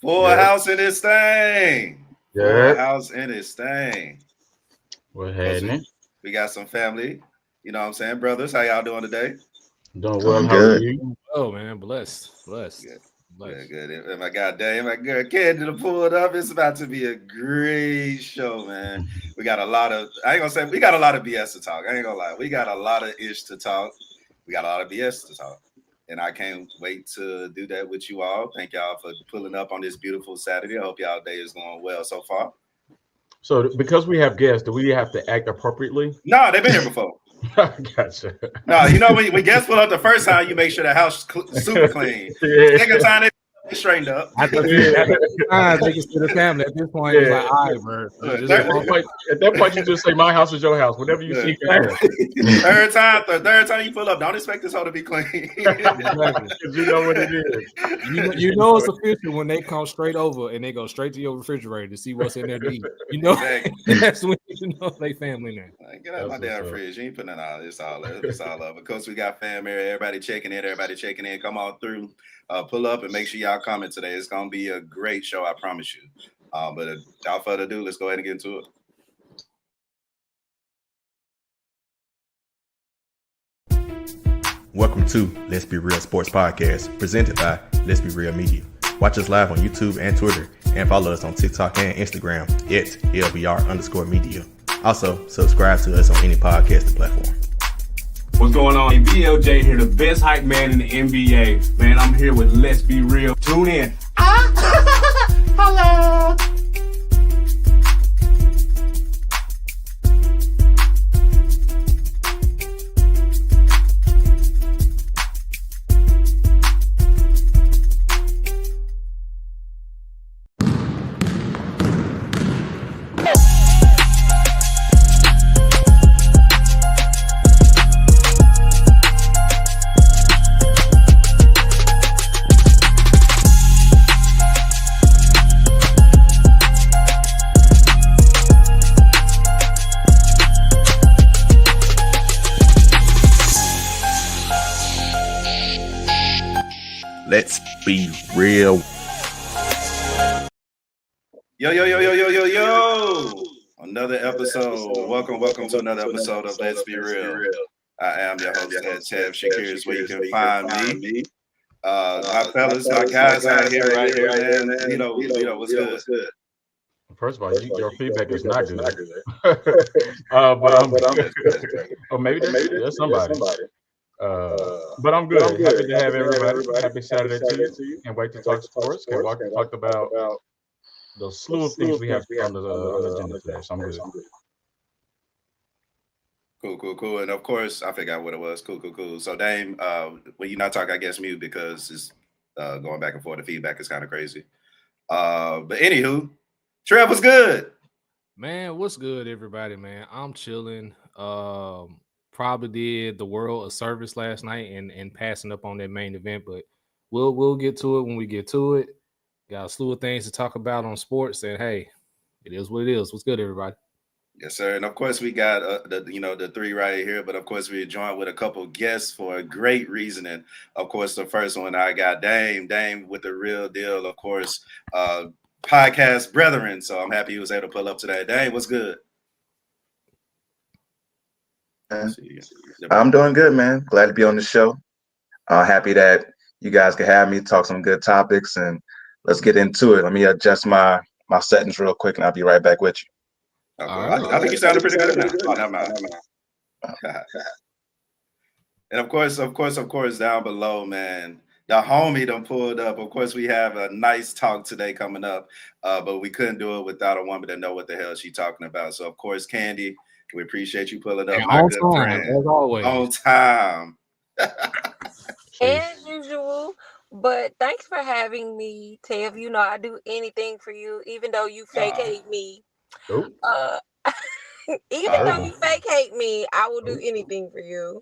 Full house in this thing. Full house in this thing. What's happening? We got some family. You know what I'm saying? Brothers, how y'all doing today? Doing well. How are you? Oh, man. Blessed. Good. And my goddamn, my girl Candy to pull it up. It's about to be a great show, man. We got a lot of, I ain't gonna say, we got a lot of BS to talk. I ain't gonna lie. We got a lot of ish to talk. We got a lot of BS to talk. And I can't wait to do that with you all. Thank y'all for pulling up on this beautiful Saturday. I hope y'all day is going well so far. So because we have guests, do we have to act appropriately? No, they've been here before. Gotcha. No, you know when guests pull up the first time, you make sure the house is super clean. Second time they straightened up. I think they can see the family at this point. It's like, all right, bro. At that point, you just say, "My house is your house." Whatever you see. Third time you pull up, don't expect this whole to be clean. Because you know what it is. You know it's official when they come straight over and they go straight to your refrigerator to see what's in there to eat. You know, exactly. That's when you know they family now. Get out of my damn fridge. You ain't putting it out. It's all up. Of course, we got fam here. Everybody checking in. Come on through. Pull up and make sure y'all comment today. It's gonna be a great show, I promise you. But without further ado, let's go ahead and get into it. Welcome to Let's Be Real Sports Podcast, presented by Let's Be Real Media. Watch us live on YouTube and Twitter, and follow us on TikTok and Instagram at LBR_media. Also, subscribe to us on any podcasting platform. What's going on? BLJ here, the best hype man in the NBA. Man, I'm here with Let's Be Real. Tune in. Hello. Let's be real. Yo. Another episode. Welcome to another episode of Let's Be Real. I am your host, Ted Shakir, where you can find me. My fellas, my guys out here, right here, man. You know, what's good? First of all, your feedback is not good. Or maybe there's somebody. But I'm good. Happy to have everybody. Happy Saturday to you. And wait to talk sports. Can talk about the slew of things we have on the agenda today. So I'm good. Cool. And of course, I forgot what it was. Cool. So Dame, when you're not talking, I guess mute because it's going back and forth. The feedback is kind of crazy. But anywho, Trev, what's good? Man, what's good, everybody, man? I'm chilling. Probably did the world a service last night and passing up on that main event, but we'll get to it when we get to it. Got a slew of things to talk about on sports, and hey, it is what it is. What's good, everybody? Yes, sir. And of course, we got the three right here, but of course, we're joined with a couple guests for a great reason. And of course, the first one I got Dame with the real deal, of course, podcast brethren. So I'm happy he was able to pull up today. Dame, what's good? I'm doing good, man. Glad to be on the show. Happy that you guys can have me talk some good topics, and let's get into it. Let me adjust my settings real quick, and I'll be right back with you. Okay. I think you sounded pretty good now. Oh, never mind. And of course, down below, man, the homie done pulled up. Of course, we have a nice talk today coming up, but we couldn't do it without a woman that know what the hell she's talking about. So, of course, Candy, we appreciate you pulling up. And my good friend. As always. On time. As usual. But thanks for having me, Tev. You know I do anything for you, even though you fake hate me. Even though you fake hate me, I will do anything for you.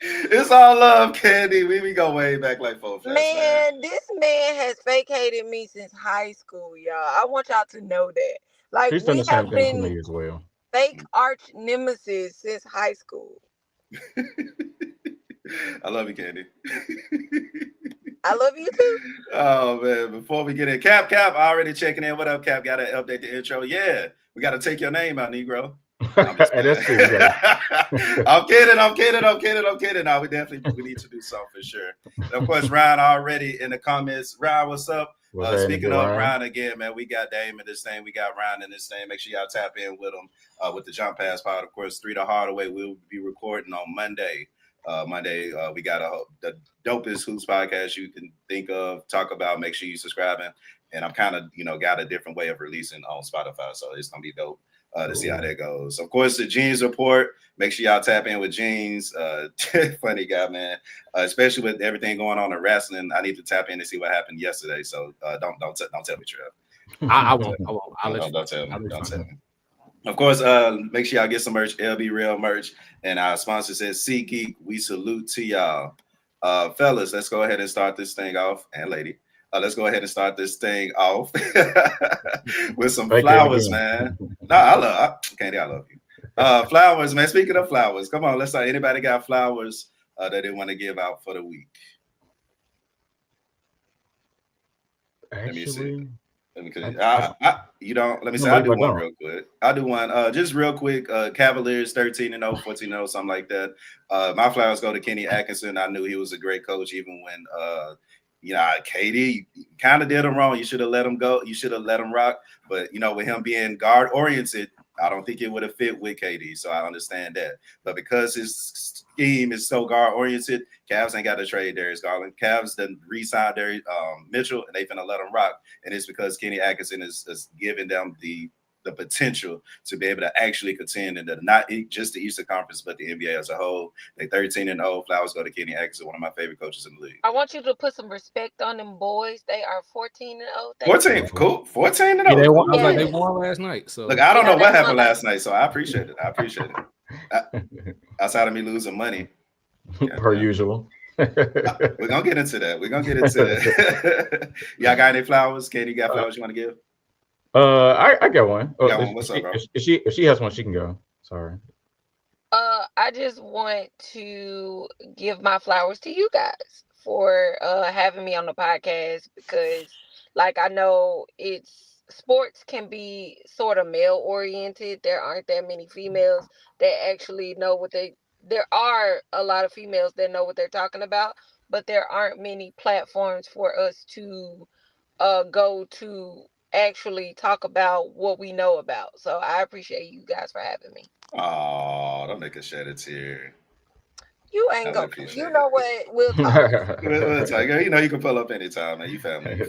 It's all love, Candy. We go way back like 4 5. Man, this man has fake hated me since high school, y'all. I want y'all to know that. Like, He's done we the same have thing to been me as well. fake arch nemesis since high school. I love you, Candy. I love you too. Oh man! Before we get in, Cap, already checking in. What up, Cap? Got to update the intro. Yeah, we got to take your name out, Negro. I'm just That's true. I'm kidding. No, we need to do something for sure. And of course, Ryan already in the comments. Ryan, what's up? Speaking of Ryan again, man, we got Dame in this thing. We got Ryan in this thing. Make sure y'all tap in with him with the Jump Pass pod. Of course, 3 the Hardaway. We'll be recording on Monday. We got the dopest hoops podcast you can think of. Talk about. Make sure you subscribing. And I'm kind of got a different way of releasing on Spotify, so it's gonna be dope. To see how that goes. Of course, the Jeans report. Make sure y'all tap in with Jeans. Funny guy, man. Especially with everything going on in wrestling, I need to tap in to see what happened yesterday. So don't tell me, Trev. I won't. Don't tell me. Of course, make sure y'all get some merch. LB Real merch, and our sponsor says SeatGeek. We salute to y'all, fellas. Let's go ahead and start this thing off, and lady. Let's go ahead and start this thing off with some flowers, man. No, I love you. Flowers, man. Speaking of flowers, come on, let's start. Anybody got flowers that they want to give out for the week? Actually, let me see. I'll do one real quick. I'll do one just real quick. Cavaliers 13-0, 14-0, something like that. My flowers go to Kenny Atkinson. I knew he was a great coach, even when KD kind of did him wrong. You should have let him go. You should have let him rock. But, with him being guard oriented, I don't think it would have fit with KD. So I understand that. But because his scheme is so guard oriented, Cavs ain't got to trade Darius Garland. Cavs done re-signed Darius Mitchell, and they finna let him rock. And it's because Kenny Atkinson is giving them the potential to be able to actually contend in not just the Eastern Conference, but the NBA as a whole. They 13-0. Flowers go to Kenny Atkinson, one of my favorite coaches in the league. I want you to put some respect on them boys. They are 14-0. 14, cool. 14-0. Yeah, they won. I was like, they won last night. So look, I don't know what happened last night, so I appreciate it. Outside of me losing money, per usual. We're gonna get into that. Y'all got any flowers? Katie, got flowers you want to give? I got one. What's up, bro? If she has one, she can go. Sorry. I just want to give my flowers to you guys for having me on the podcast, because I know sports can be sort of male oriented. There aren't that many females that actually know there are a lot of females that know what they're talking about, but there aren't many platforms for us to go to actually talk about what we know about. So I appreciate you guys for having me. Oh, don't make us shed a tear. You ain't gonna. You know what? We'll talk. We'll talk. You can pull up anytime, man. You family.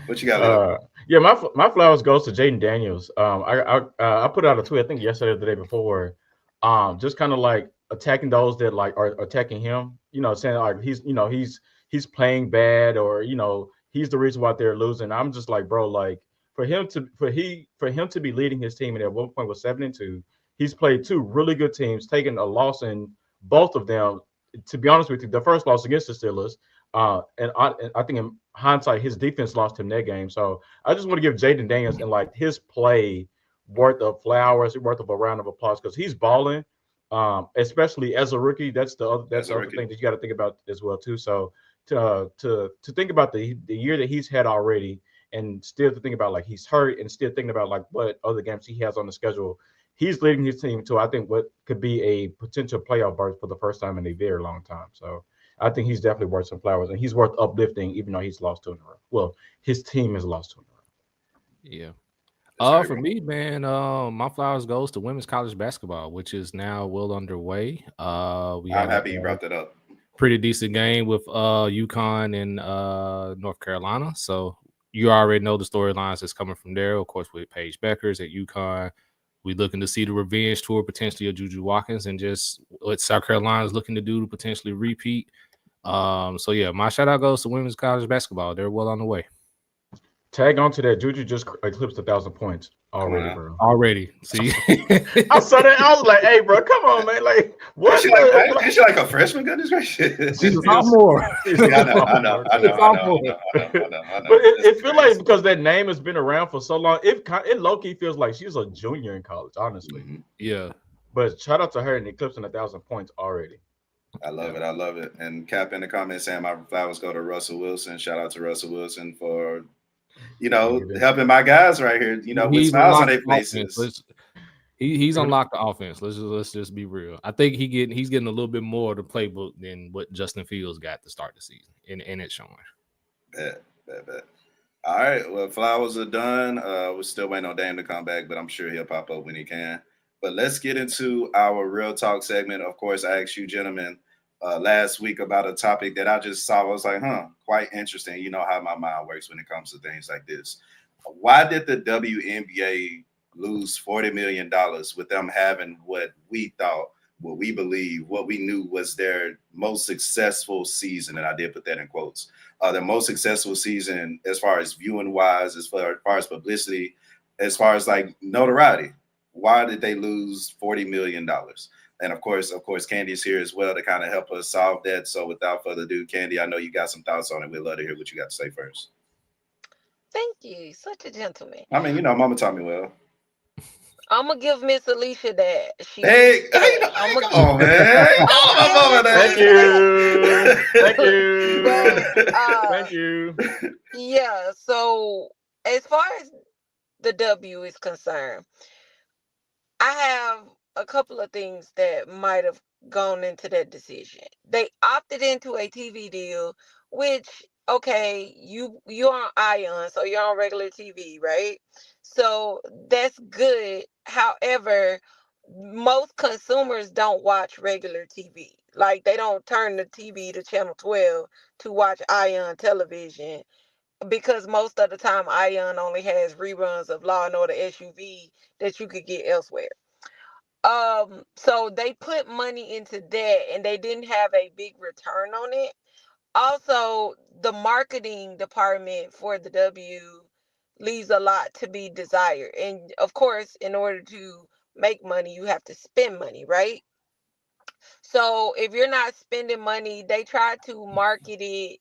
What you got? Yeah, my flowers goes to Jaden Daniels. I put out a tweet, I think yesterday or the day before, just kind of attacking those that are attacking him. Saying he's playing bad, or he's the reason why they're losing. I'm just bro, for him to be leading his team, and at one point was 7-2. He's played 2 really good teams, taking a loss in both of them. To be honest with you, the first loss against the Steelers, and I think in hindsight, his defense lost him that game. So I just want to give Jaden Daniels and his play worth of flowers, worth of a round of applause, because he's balling, especially as a rookie. That's the other thing that you got to think about as well too. So to think about the year that he's had already, and still to think about he's hurt, and still thinking about what other games he has on the schedule. He's leading his team to, I think, what could be a potential playoff berth for the first time in a very long time. So I think he's definitely worth some flowers, and he's worth uplifting, even though he's lost 2 in a row. Well, his team has lost 2 in a row. Yeah. For me, man, my flowers goes to women's college basketball, which is now well underway. I'm happy you brought that up. Pretty decent game with UConn and North Carolina. So you already know the storylines that's coming from there. Of course, with Paige Beckers at UConn. We looking to see the revenge tour potentially of Juju Watkins, and just what South Carolina is looking to do to potentially repeat. So yeah, my shout out goes to women's college basketball. They're well on the way. Tag on to that. Juju just eclipsed 1,000 points already, bro. Already. See, I saw that. I was like, "Hey, bro, come on, man! What? Is she like a freshman? Goodness gracious! She's a sophomore. I know. But it feels like, because that name has been around for so long, it low key feels like she's a junior in college, honestly. Yeah. But shout out to her and eclipsing 1,000 points already. I love it. I love it. And Cap in the comments saying my flowers go to Russell Wilson. Shout out to Russell Wilson for, helping my guys right here, with He's smiles on unlocked their the offense. faces. He's unlocked the offense. Let's just be real. I think he's getting a little bit more of the playbook than what Justin Fields got to start the season, and it's showing. Bet. All right. Well, flowers are done. We're still waiting on Dame to come back, but I'm sure he'll pop up when he can. But let's get into our real talk segment. Of course, I asked you gentlemen last week about a topic that I just saw. I was like, quite interesting. You know how my mind works when it comes to things like this. Why did the WNBA lose $40 million with them having what we thought, what we believe, what we knew was their most successful season? And I did put that in quotes. Their most successful season as far as viewing wise, as far as publicity, as far as like notoriety. Why did they lose $40 million? And of course, Candy's here as well to kind of help us solve that. So without further ado, Candy, I know you got some thoughts on it. We'd love to hear what you got to say first. Thank you. Such a gentleman. I mean, Mama taught me well. I'm gonna give Miss Alicia that. Come on, man. Thank you. Thank you. Yeah. So as far as the W is concerned, I have a couple of things that might have gone into that decision. They opted into a TV deal, which you're on Ion, so you're on regular TV, right? So that's good. However, most consumers don't watch regular TV. Like they don't turn the TV to channel 12 to watch Ion television because most of the time Ion only has reruns of Law and Order SUV that you could get elsewhere. So they put money into that and they didn't have a big return on it. Also, the marketing department for the W leaves a lot to be desired. And of course, in order to make money, you have to spend money, right? So if you're not spending money, they try to market it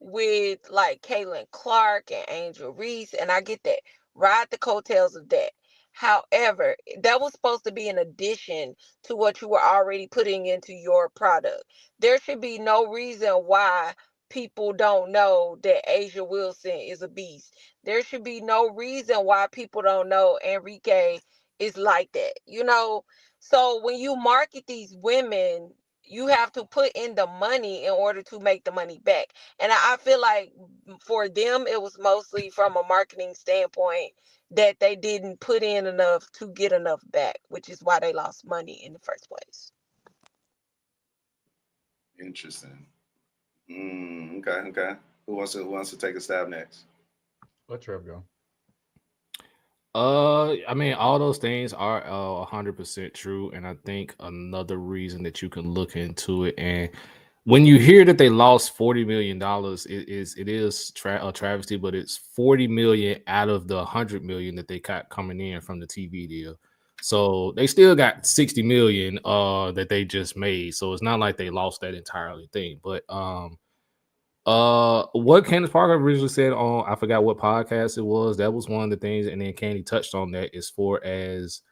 with like Caitlin Clark and Angel Reese, and I get that. Ride the coattails of that. However, that was supposed to be an addition to what you were already putting into your product. There should be no reason why people don't know that Asia Wilson is a beast. There should be no reason why people don't know Enrique is like that. So when you market these women, you have to put in the money in order to make the money back. And I feel like for them, it was mostly from a marketing standpoint that they didn't put in enough to get enough back, which is why they lost money in the first place. Interesting. Okay. Who wants to take a stab next? Let Trev go. I mean, all those things are 100% true, and I think another reason that you can look into it, and when you hear that they lost $40 million, it is a travesty, but it's $40 million out of the $100 million that they got coming in from the TV deal. So they still got $60 million that they just made. So it's not like they lost that entirely thing. But what Candace Parker originally said on, I forgot what podcast it was. That was one of the things, and then Candy touched on that as far as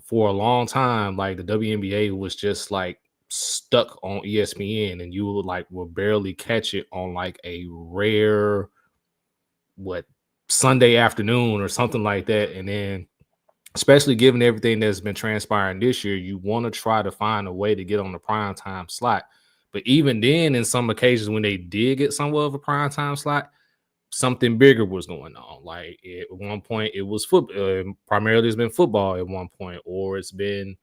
for a long time, like the WNBA was just like stuck on ESPN, and you will barely catch it on like a rare Sunday afternoon or something like that. And then, especially given everything that's been transpiring this year, you want to try to find a way to get on the prime time slot. But even then, in some occasions when they did get somewhat of a prime time slot, something bigger was going on. Like at one point, it was football. Primarily, it's been football at one point, or it's been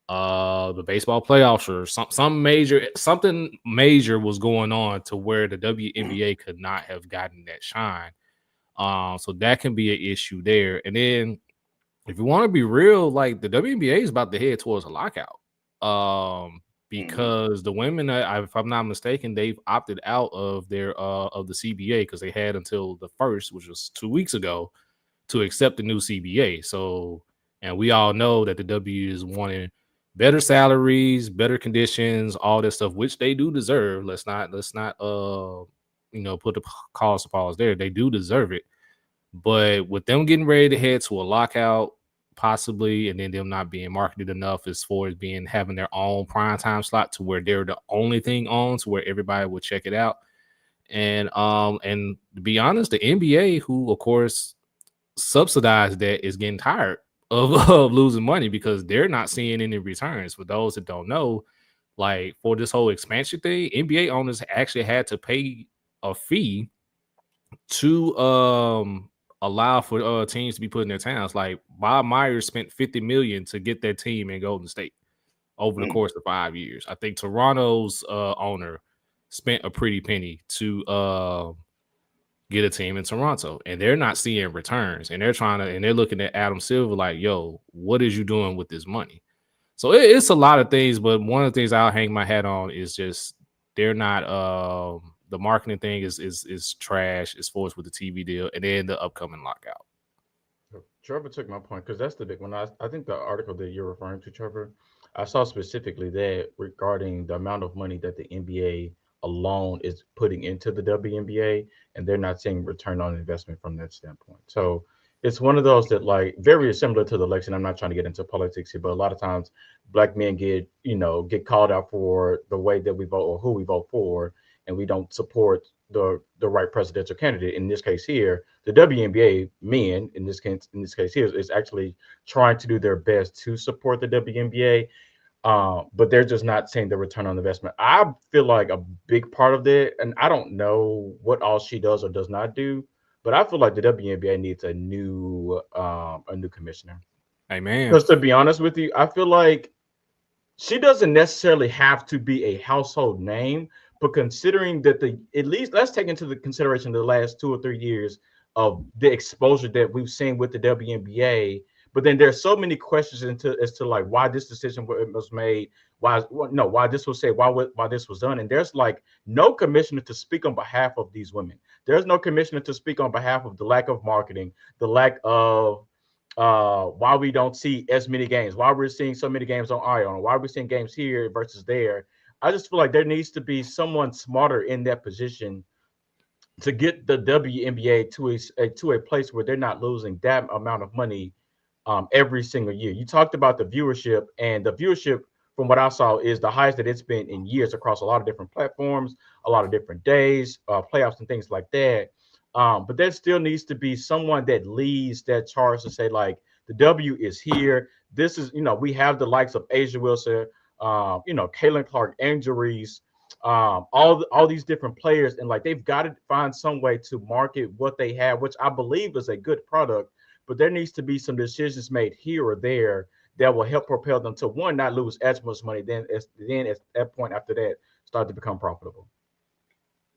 the baseball playoffs, or something major was going on to where the WNBA could not have gotten that shine. So that can be an issue there. And then, if you want to be real, like the WNBA is about to head towards a lockout. Because the women, if I'm not mistaken, they've opted out of their of the CBA because they had until the 1st, which was 2 weeks ago, to accept the new CBA. So, and we all know that the W is wanting better salaries, better conditions, all that stuff, which they do deserve. Let's not put the cause to pause there. They do deserve it. But with them getting ready to head to a lockout, possibly, and then them not being marketed enough as far as having their own primetime slot to where they're the only thing on, to where everybody will check it out. And to be honest, the NBA, who of course subsidize that, is getting tired of losing money because they're not seeing any returns. For those that don't know, like for this whole expansion thing, NBA owners actually had to pay a fee to allow for teams to be put in their towns. Like Bob Myers spent $50 million to get that team in Golden State over the course of 5 years. I think Toronto's owner spent a pretty penny to get a team in Toronto, and they're not seeing returns, and they're looking at Adam Silver like, yo, what is you doing with this money? So it's a lot of things, but one of the things I'll hang my hat on is just they're not the marketing thing is trash as far as with the TV deal, and then the upcoming lockout. Trevor took my point, because that's the big one. I think the article that you're referring to, Trevor, I saw specifically that regarding the amount of money that the NBA alone is putting into the WNBA, and they're not seeing return on investment from that standpoint. So it's one of those that, like, very similar to the election. I'm not trying to get into politics here, but a lot of times black men get called out for the way that we vote or who we vote for, and we don't support the right presidential candidate. In this case here, the WNBA men, in this case here, is actually trying to do their best to support the WNBA, but they're just not seeing the return on investment. I feel like a big part of that, and I don't know what all she does or does not do, but I feel like the WNBA needs a new commissioner. Amen. Because to be honest with you, I feel like she doesn't necessarily have to be a household name, but considering that at least let's take into the consideration the last 2 or 3 years of the exposure that we've seen with the WNBA. But then there's so many questions as to like why this decision was made, why this was said, why this was done, and there's like no commissioner to speak on behalf of these women. There's no commissioner to speak on behalf of the lack of marketing, the lack of why we don't see as many games, why we're seeing so many games on Ion, why we're seeing games here versus there. I just feel like there needs to be someone smarter in that position to get the WNBA to a place where they're not losing that amount of money every single year. You talked about the viewership, and the viewership, from what I saw, is the highest that it's been in years across a lot of different platforms, a lot of different days, playoffs and things like that. But there still needs to be someone that leads that charge to say, like, the W is here. This is, we have the likes of Asia Wilson, Caitlin Clark, injuries, all these different players, and like they've got to find some way to market what they have, which I believe is a good product. But there needs to be some decisions made here or there that will help propel them to, one, not lose as much money, then at that point after that start to become profitable.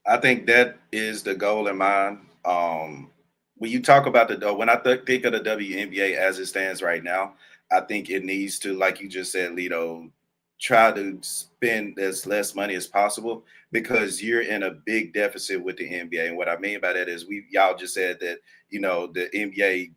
I think that is the goal in mind. When you talk about when I think of the WNBA as it stands right now, I think it needs to, like you just said, Lito, try to spend as less money as possible, because you're in a big deficit with the NBA. And what I mean by that is y'all just said that, the NBA,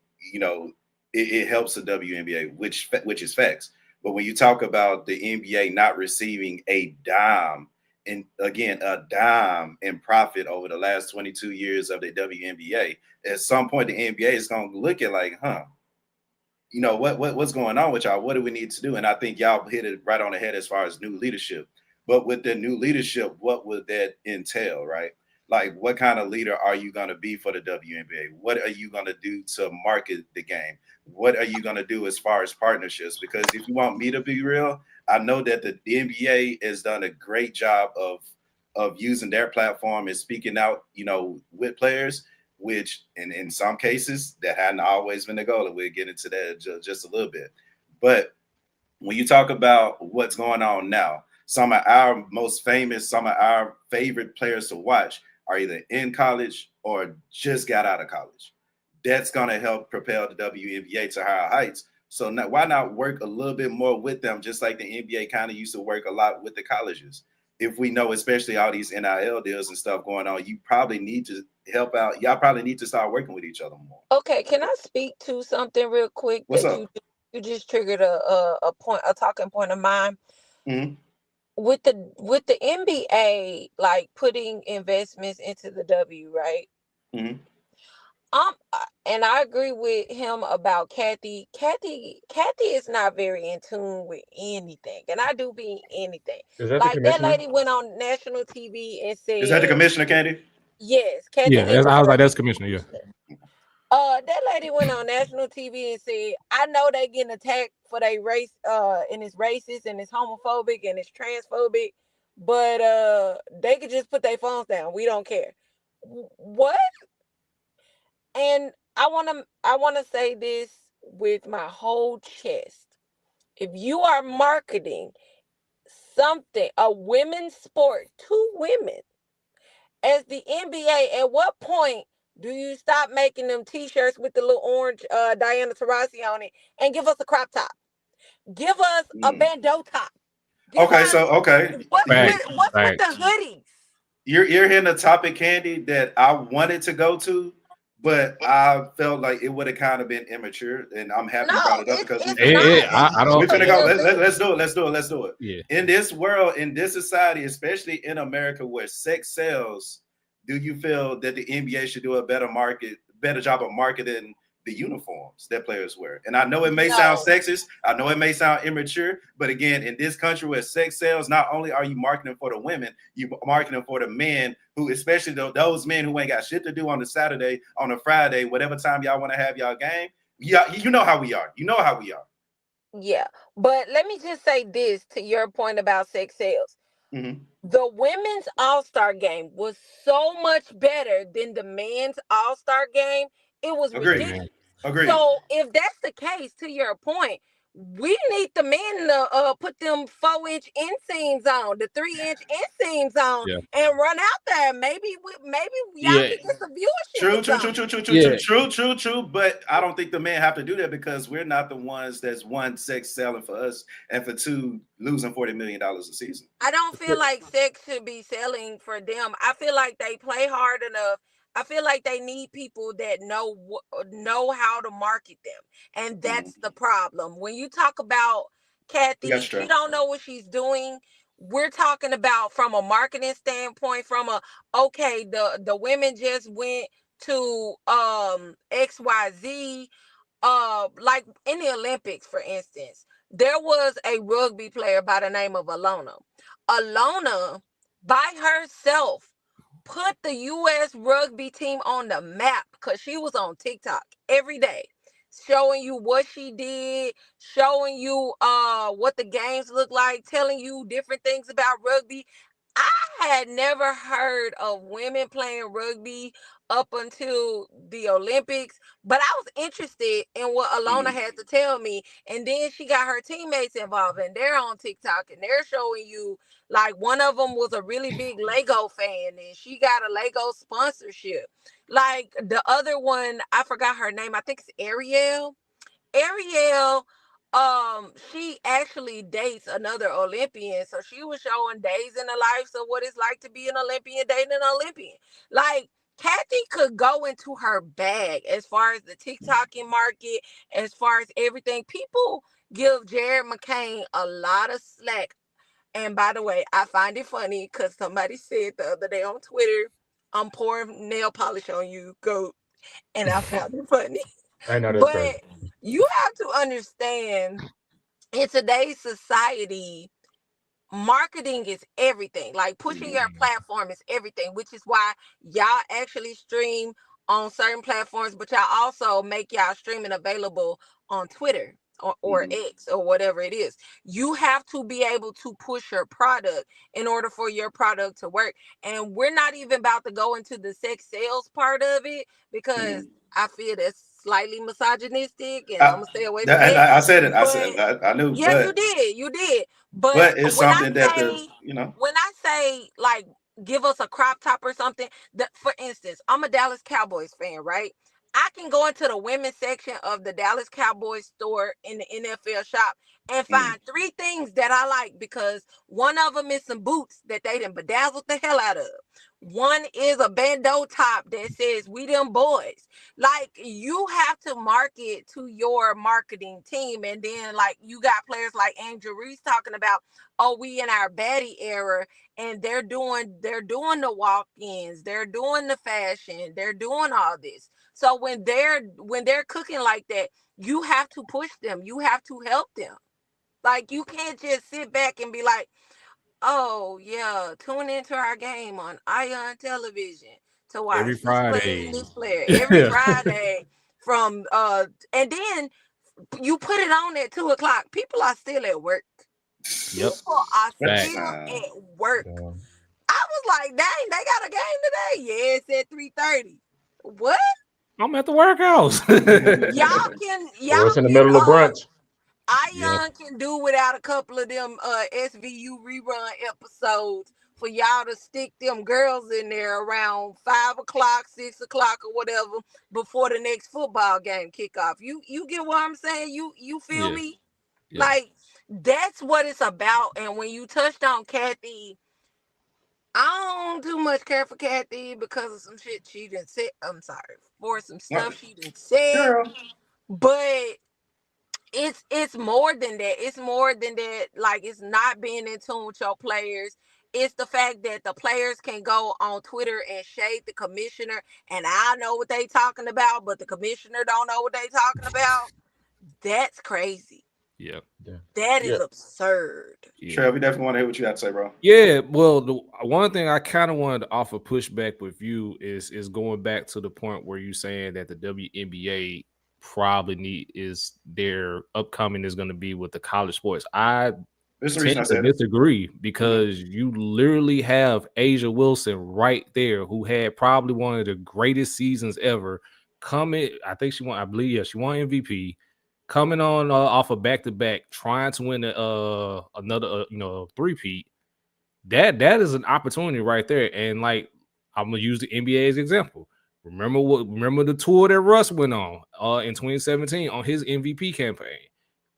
it helps the WNBA, which is facts. But when you talk about the NBA not receiving a dime, and again, a dime in profit over the last 22 years of the WNBA, at some point the NBA is going to look at like, what's going on with y'all? What do we need to do? And I think y'all hit it right on the head as far as new leadership. But with the new leadership, what would that entail, right? Like, what kind of leader are you going to be for the WNBA? What are you going to do to market the game? What are you going to do as far as partnerships? Because if you want me to be real, I know that the NBA has done a great job of using their platform and speaking out, with players, which in some cases that hadn't always been the goal. And we'll get into that just a little bit. But when you talk about what's going on now, some of our most famous, some of our favorite players to watch are either in college or just got out of college. That's going to help propel the WNBA to higher heights. So now, why not work a little bit more with them, just like the NBA kind of used to work a lot with the colleges? If we know, especially all these NIL deals and stuff going on, you probably need to help out. Y'all probably need to start working with each other more. Okay, can I speak to something real quick? What's up? You just triggered a talking point of mine. Mm-hmm. With the NBA, like putting investments into the W, right? Mm-hmm. And I agree with him about Kathy. Kathy is not very in tune with anything, and I do mean anything. Is that the Like that commissioner? lady went on national TV and Is that the said, commissioner, Candy? "Yes, Kathy Yeah, Lee was I was like, the that's commissioner. Yeah, commissioner." That lady went on national TV and said, "I know they getting attacked for their race, and it's racist and it's homophobic and it's transphobic, but they could just put their phones down. We don't care." What? And I wanna say this with my whole chest. If you are marketing something, a women's sport to women as the NBA, at what point do you stop making them t-shirts with the little orange Diana Taurasi on it and give us a crop top? Give us a bandeau top. Give Okay, us so okay. facts, what's with the facts. hoodies? You're hitting a topic, Candy, that I wanted to go to, but I felt like it would have kind of been immature, and I'm happy you brought No, it up because we it's finna not. I, It's I we don't. finna go. Yeah, Let's do it. Let's do it. yeah. In this world, in this society, especially in America where sex sells, do you feel that the NBA should do a better job of marketing the uniforms that players wear? And I know it may sound no. sexist, I know it may sound immature, but again, in this country where sex sells, not only are you marketing for the women, you marketing for the men who, especially those men who ain't got shit to do on a Saturday, on a Friday, whatever time y'all want to have y'all game. Yeah, you know how we are. You know how we are. Yeah. But let me just say this to your point about sex sales. Mm-hmm. The women's all-star game was so much better than the men's all-star game. It was Agreed. ridiculous. Agreed. So if that's the case, to your point, we need the men to put them 4-inch inseams on, the 3-inch inseams on, Yeah. and run out there. Maybe y'all Yeah. can get some viewership True, or true, true, something. true, true, true, Yeah. true. But I don't think the men have to do that because we're not the ones that's one, sex selling for us, and for two, losing $40 million a season. I don't feel like sex should be selling for them. I feel like they play hard enough. I feel like they need people that know how to market them, and that's the problem. When you talk about Kathy, That's she true. don't know what she's doing. We're talking about from a marketing standpoint. Okay, the women just went to XYZ, like in the Olympics, for instance, there was a rugby player by the name of Alona. Alona, by herself, put the U.S. rugby team on the map because she was on TikTok every day, showing you what she did, showing you what the games look like, telling you different things about rugby. I had never heard of women playing rugby up until the Olympics, but I was interested in what Alona had to tell me. And then she got her teammates involved, and they're on TikTok and they're showing you, like, one of them was a really big Lego fan and she got a Lego sponsorship. Like the other one, I forgot her name. I think it's Ariel. Ariel, she actually dates another Olympian. So she was showing days in the lives of what it's like to be an Olympian dating an Olympian. Like, Kathy could go into her bag as far as the TikToking market, as far as everything. People give Jared McCain a lot of slack. And by the way, I find it funny because somebody said the other day on Twitter, "I'm pouring nail polish on you, goat." And I found it funny. I know that's But crazy. you have to understand, in today's society, marketing is everything. Like, pushing your platform is everything, which is why y'all actually stream on certain platforms, but y'all also make y'all streaming available on Twitter or X or whatever it is. You have to be able to push your product in order for your product to work. And we're not even about to go into the sex sales part of it because I feel that's slightly misogynistic, and I'm gonna stay away from And that. I said it. I But said I knew, yeah, you did. But but it's something that the when I say, like, give us a crop top or something, that, for instance, I'm a Dallas Cowboys fan, right? I can go into the women's section of the Dallas Cowboys store in the NFL shop and find three things that I like, because one of them is some boots that they done bedazzled the hell out of. One is a bandeau top that says "We Them Boys." Like, you have to market to your marketing team. And then, like, you got players like Angel Reese talking about, "Oh, we in our baddie era," and they're doing the walk-ins, they're doing the fashion, they're doing all this. So when they're cooking like that, you have to push them. You have to help them. Like, you can't just sit back and be like, oh yeah, tune into our game on Ion Television to watch Every this player and Friday. this player every Friday from and then you put it on at 2:00. People are still at work. Yep. People are Facts. still at work. Yeah. I was like, dang, they got a game today. Yeah, it's at 3:30. What? I'm at the workhouse. Y'all can Or it's in the middle of brunch. Ion can do without a couple of them SVU rerun episodes for y'all to stick them girls in there around 5:00, 6:00, or whatever before the next football game kickoff. You get what I'm saying? You feel me? Yeah. Like, that's what it's about. And when you touched on Kathy, I don't too much care for Kathy because of some shit she done said. I'm sorry for some stuff she done said, but it's more than that. It's more than that. Like, it's not being in tune with your players. It's the fact that the players can go on Twitter and shade the commissioner, and I know what they talking about, but the commissioner don't know what they talking about. That's crazy. Yeah. That is absurd. Trev, we definitely want to hear what you have to say, bro. Yeah, well, the one thing I kind of wanted to offer pushback with you is going back to the point where you're saying that the WNBA probably is their upcoming is going to be with the college sports. I tend to disagree because you literally have Asia Wilson right there, who had probably one of the greatest seasons ever. Coming, I think she won. I believe, yeah, she won MVP. Coming on off a back-to-back, trying to win another three-peat. That is an opportunity right there. And like, I'm gonna use the NBA as an example. Remember the tour that Russ went on in 2017 on his MVP campaign.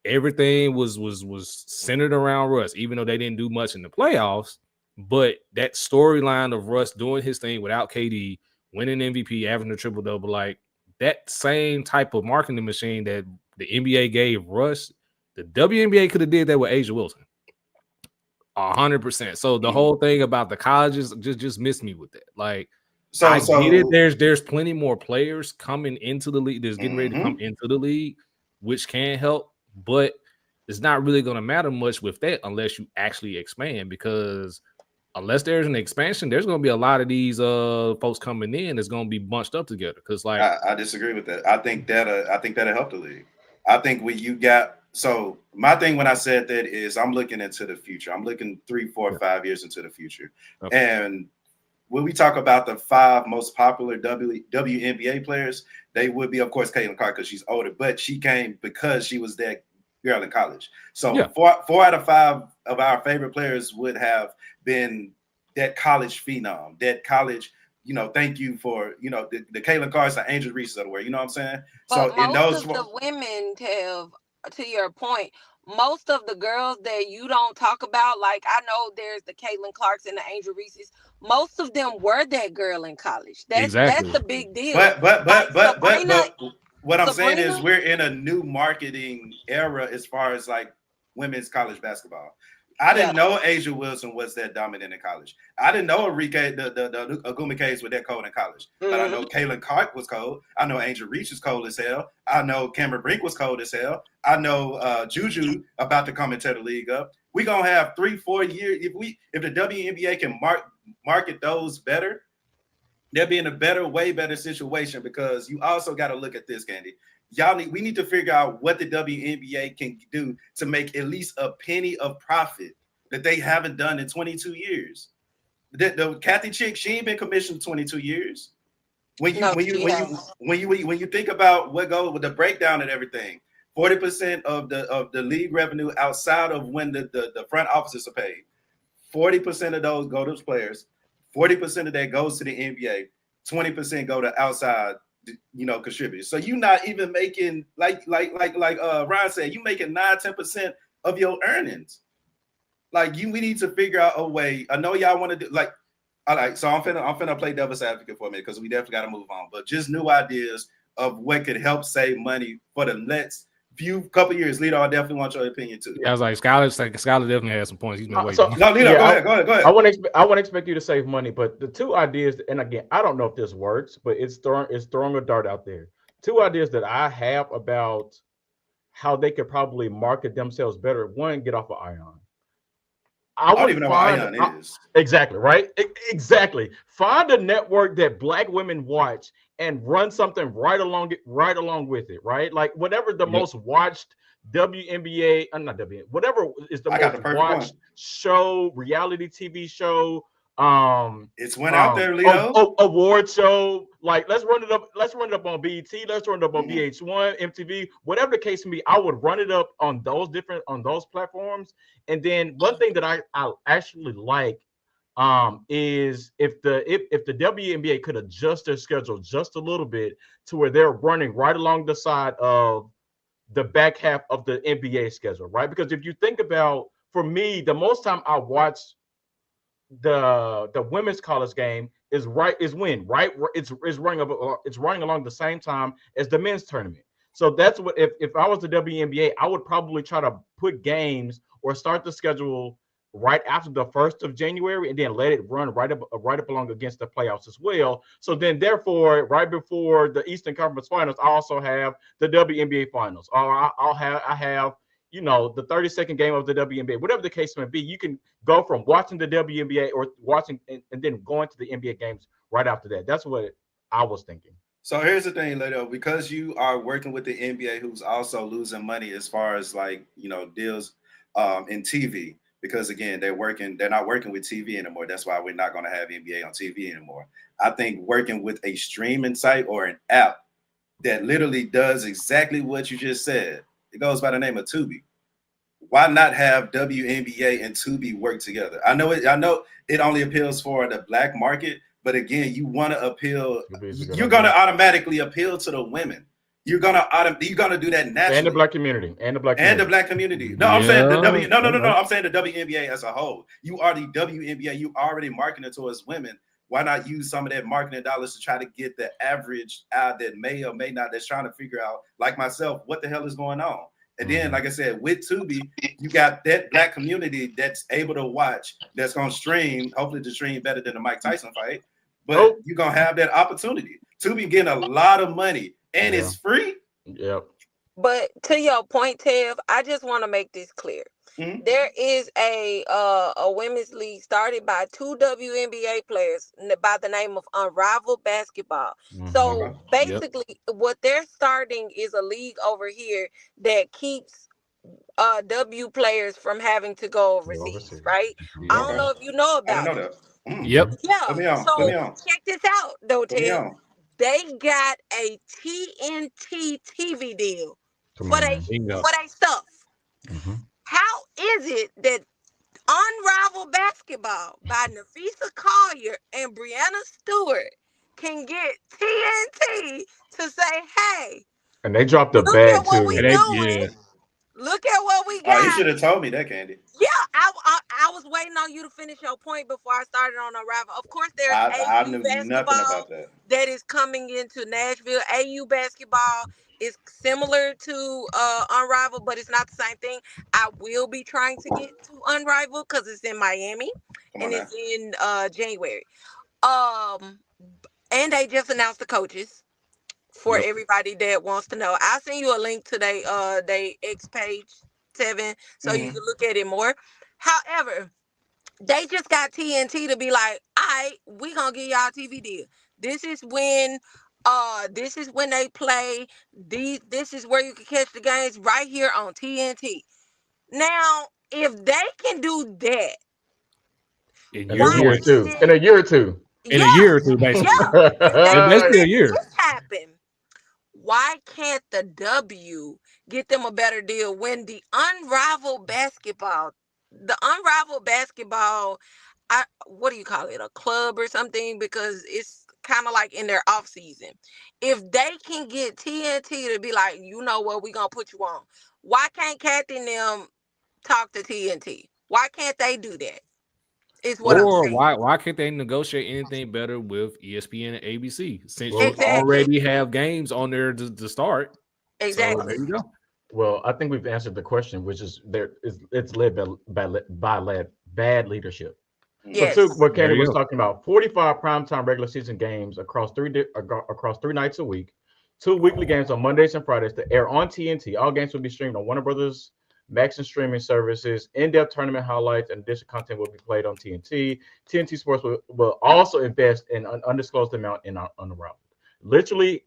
Everything was centered around Russ, even though they didn't do much in the playoffs. But that storyline of Russ doing his thing without KD, winning MVP, having a triple-double, like that same type of marketing machine that the NBA gave Russ, the WNBA could have did that with Asia Wilson. 100%. So the whole thing about the colleges just missed me with that. Like, I get it. There's plenty more players coming into the league. There's getting ready to come into the league, which can help, but it's not really going to matter much with that unless you actually expand. Because unless there's an expansion, there's going to be a lot of these folks coming in that's going to be bunched up together. Because like, I disagree with that. I think that'll help the league. I think when you got. So my thing when I said that is I'm looking into the future. I'm looking 3, 4, 5 years into the future. Okay. And when we talk about the 5 most popular WNBA players, they would be, of course, Caitlin Clark because she's older, but she came because she was that girl in college. So 4 out of 5 of our favorite players would have been that college phenom, that college. Thank you for, the Caitlin Clarks, the Angel Reese's of the world. You know what I'm saying? But so in those, the women have. To your point, most of the girls that you don't talk about, like I know there's the Caitlin Clarks and the Angel Reese's. Most of them were that girl in college. That's the big deal. But what I'm saying is we're in a new marketing era as far as like women's college basketball. I didn't know Asia Wilson was that dominant in college. I didn't know Enrique, the Agumikes were that cold in college. But I know Caitlin Clark was cold. I know Angel Reese is cold as hell. I know Cameron Brink was cold as hell. I know Juju about to come into the league up. We're gonna have 3-4 years. If the WNBA can market those better, they'll be in a way better situation because you also got to look at this, Candy. We need to figure out what the WNBA can do to make at least a penny of profit that they haven't done in 22 years. The Kathy chick, she ain't been commissioned 22 years. When you think about what goes with the breakdown and everything, 40% of the league revenue outside of when the front offices are paid, 40% of those go to the players, 40% of that goes to the NBA, 20% go to outside contributors. So you're not even making like Ryan said, you making 9-10% of your earnings. Like we need to figure out a way. I know y'all want to do so I'm finna play devil's advocate for a minute because we definitely got to move on. But just new ideas of what could help save money for the next couple years. Lito, I definitely want your opinion too. Yeah, I was like, Skylar definitely has some points. He's been waiting. No, Lito, go ahead. I wouldn't expect you to save money, but the two ideas, and again, I don't know if this works, but it's throwing a dart out there. Two ideas that I have about how they could probably market themselves better. One, get off of Ion. I don't even know what Ion is. Exactly, right? Exactly. Find a network that Black women watch and run something right along with it, right? Like whatever the most watched WNBA, not WNBA, whatever is the most watched show, reality TV show. It's went out there, Lito. Award show. Like let's run it up on BET, let's run it up on VH1, MTV, whatever the case may be. I would run it up on those platforms. And then one thing that I actually like is if the WNBA could adjust their schedule just a little bit to where they're running right along the side of the back half of the NBA schedule, right? Because if you think about, for me, the most time I watch the women's college game is running along the same time as the men's tournament. So that's what if I was the WNBA, I would probably try to put games or start the schedule right after the 1st of January and then let it run right up along against the playoffs as well. So then therefore, right before the Eastern Conference Finals, I also have the WNBA Finals. Or I have the 32nd game of the WNBA, whatever the case may be. You can go from watching the WNBA or watching and then going to the NBA games right after that. That's what I was thinking. So here's the thing, Lito, because you are working with the NBA, who's also losing money as far as deals in TV, because again, they're not working with TV anymore. That's why we're not going to have NBA on TV anymore. I think working with a streaming site or an app that literally does exactly what you just said. It goes by the name of Tubi. Why not have WNBA and Tubi work together? I know it only appeals for the Black market, but again, you want to appeal. You're going to automatically appeal to the women. You're gonna do that naturally. And the Black community. No, I'm saying the I'm saying the WNBA as a whole. You are the WNBA. You already marketing towards women. Why not use some of that marketing dollars to try to get the average out that may or may not, that's trying to figure out, like myself, what the hell is going on? And then, like I said, with Tubi, you got that Black community that's able to watch, that's going to stream, hopefully to stream better than the Mike Tyson fight. But you're going to have that opportunity. Tubi getting a lot of money, and it's free. Yep. But to your point, Tev, I just want to make this clear. Mm-hmm. There is a women's league started by 2 WNBA players by the name of Unrivaled Basketball. Mm-hmm. So basically, what they're starting is a league over here that keeps W players from having to go overseas, right? I don't know if you know about it. Mm-hmm. Yep. Yeah. So check this out, though, Tev. They got a TNT TV deal for they stuff. Mm-hmm. How is it that Unrivaled Basketball by Nafisa Collier and Brianna Stewart can get TNT to say, hey, and they dropped the bag too. Look at what we got. Oh, you should have told me that, Candy. Yeah, I was waiting on you to finish your point before I started on Unrivaled. Of course, there's AU basketball that is coming into Nashville. AU basketball is similar to Unrivaled, but it's not the same thing. I will be trying to get to Unrivaled because it's in Miami and it's in January. And they just announced the coaches for everybody that wants to know. I'll send you a link to they X page 7 so you can look at it more. However, they just got TNT to be like, all right, we gonna give y'all a TV deal. This is when they play. This is where you can catch the games right here on TNT. Now, if they can do that in a year or two, basically. Basically a year. This happened. Why can't the W get them a better deal when the Unrivaled Basketball, what do you call it? A club or something? Because it's kind of like in their off season. If they can get TNT to be like, you know what, we're going to put you on. Why can't Kathy and them talk to TNT? Why can't they do that? Or why can't they negotiate anything better with ESPN and ABC since you already have games on there to start? Exactly. So there you go. Well, I think we've answered the question, which is it's led by bad leadership. So Yes. too, what There Candy you was go. talking about, 45 primetime regular season games across three nights a week, 2 weekly games on Mondays and Fridays to air on TNT. All games will be streamed on Warner Brothers Max and streaming services. In-depth tournament highlights and additional content will be played on TNT. TNT Sports will also invest in an undisclosed amount in Unraveled. Literally,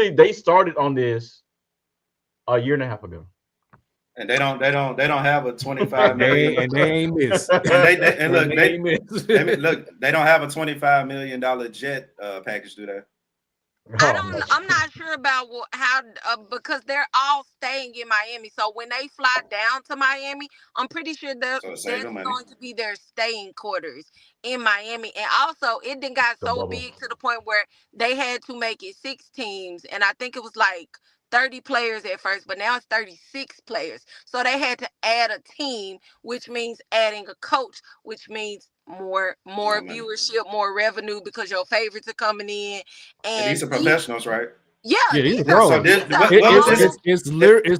they started on this a year and a half ago. And they don't have a 25 And million. they ain't missed. And they ain't missed. they don't have a $25 million jet package, do they? I'm not sure about how because they're all staying in Miami. So when they fly down to Miami, I'm pretty sure that's going to be their staying quarters in Miami. And also, it then got so big to the point where they had to make it 6 teams, and I think it was like 30 players at first, but now it's 36 players. So they had to add a team, which means adding a coach, which means more viewership, more revenue because your favorites are coming in. And these are professionals, right? Yeah, these are pros. So It's literally a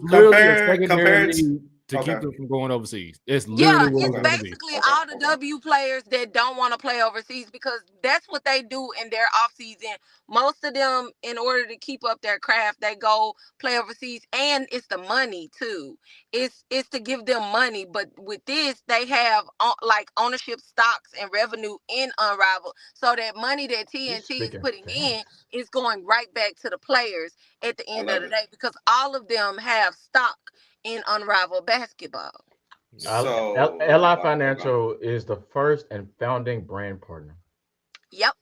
secondary league to Okay. keep them from going overseas. It's literally what it's going to be. basically all the W players that don't want to play overseas because that's what they do in their off season. Most of them, in order to keep up their craft, they go play overseas, and it's the money too. It's to give them money, but with this, they have like ownership stocks and revenue in Unrivaled, so that money that TNT is putting in is going right back to the players at the end of the day because all of them have stock in Unrivaled basketball. So LI Financial is the first and founding brand partner. Yep.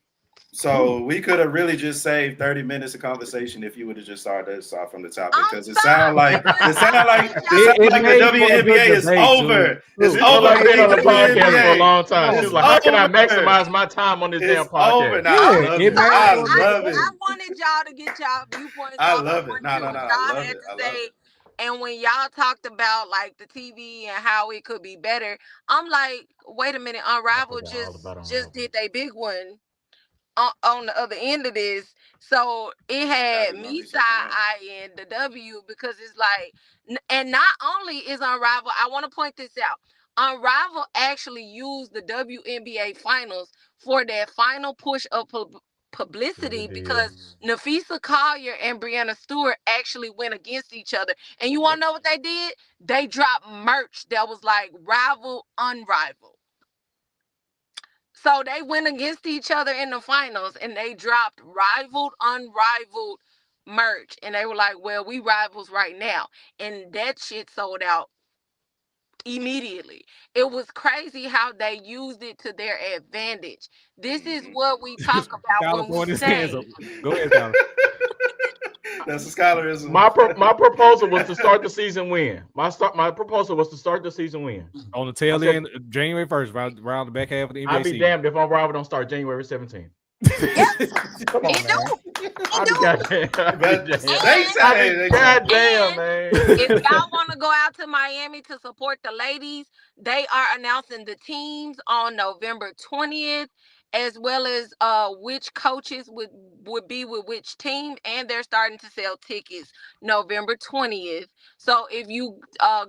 So we could have really just saved 30 minutes of conversation if you would have just started us off from the top because it sounds like the WNBA is over. It's over. I've been on the podcast for a long time. She's like, how can I maximize my time on this damn podcast? Over now. I love it. I wanted y'all to get y'all viewpoints. I love it. No, I love it. And when y'all talked about like the TV and how it could be better, I'm like, wait a minute, Unrivaled just did their big one on the other end of this. So it had me side-eyeing the W because it's like, and not only is Unrivaled, I want to point this out. Unrivaled actually used the WNBA finals for their final push of publicity because Nafisa Collier and Breanna Stewart actually went against each other. And you want to know what they did? They dropped merch that was like rival, unrivaled. So they went against each other in the finals and they dropped rivaled, unrivaled merch. And they were like, well, we rivals right now. And that shit sold out immediately. It was crazy how they used it to their advantage. This is what we talk about when we say. Go ahead, Tyler. That's a scholarism. My proposal was to start the season when. My proposal was to start the season when. On the tail end, January 1st, around the back half of the NBA I'd be season. damned if Unrivaled don't start January 17th. Come on, man. Goddamn, man. If y'all want to go out to Miami to support the ladies, they are announcing the teams on November 20th, as well as which coaches would be with which team, and they're starting to sell tickets November 20th. So if you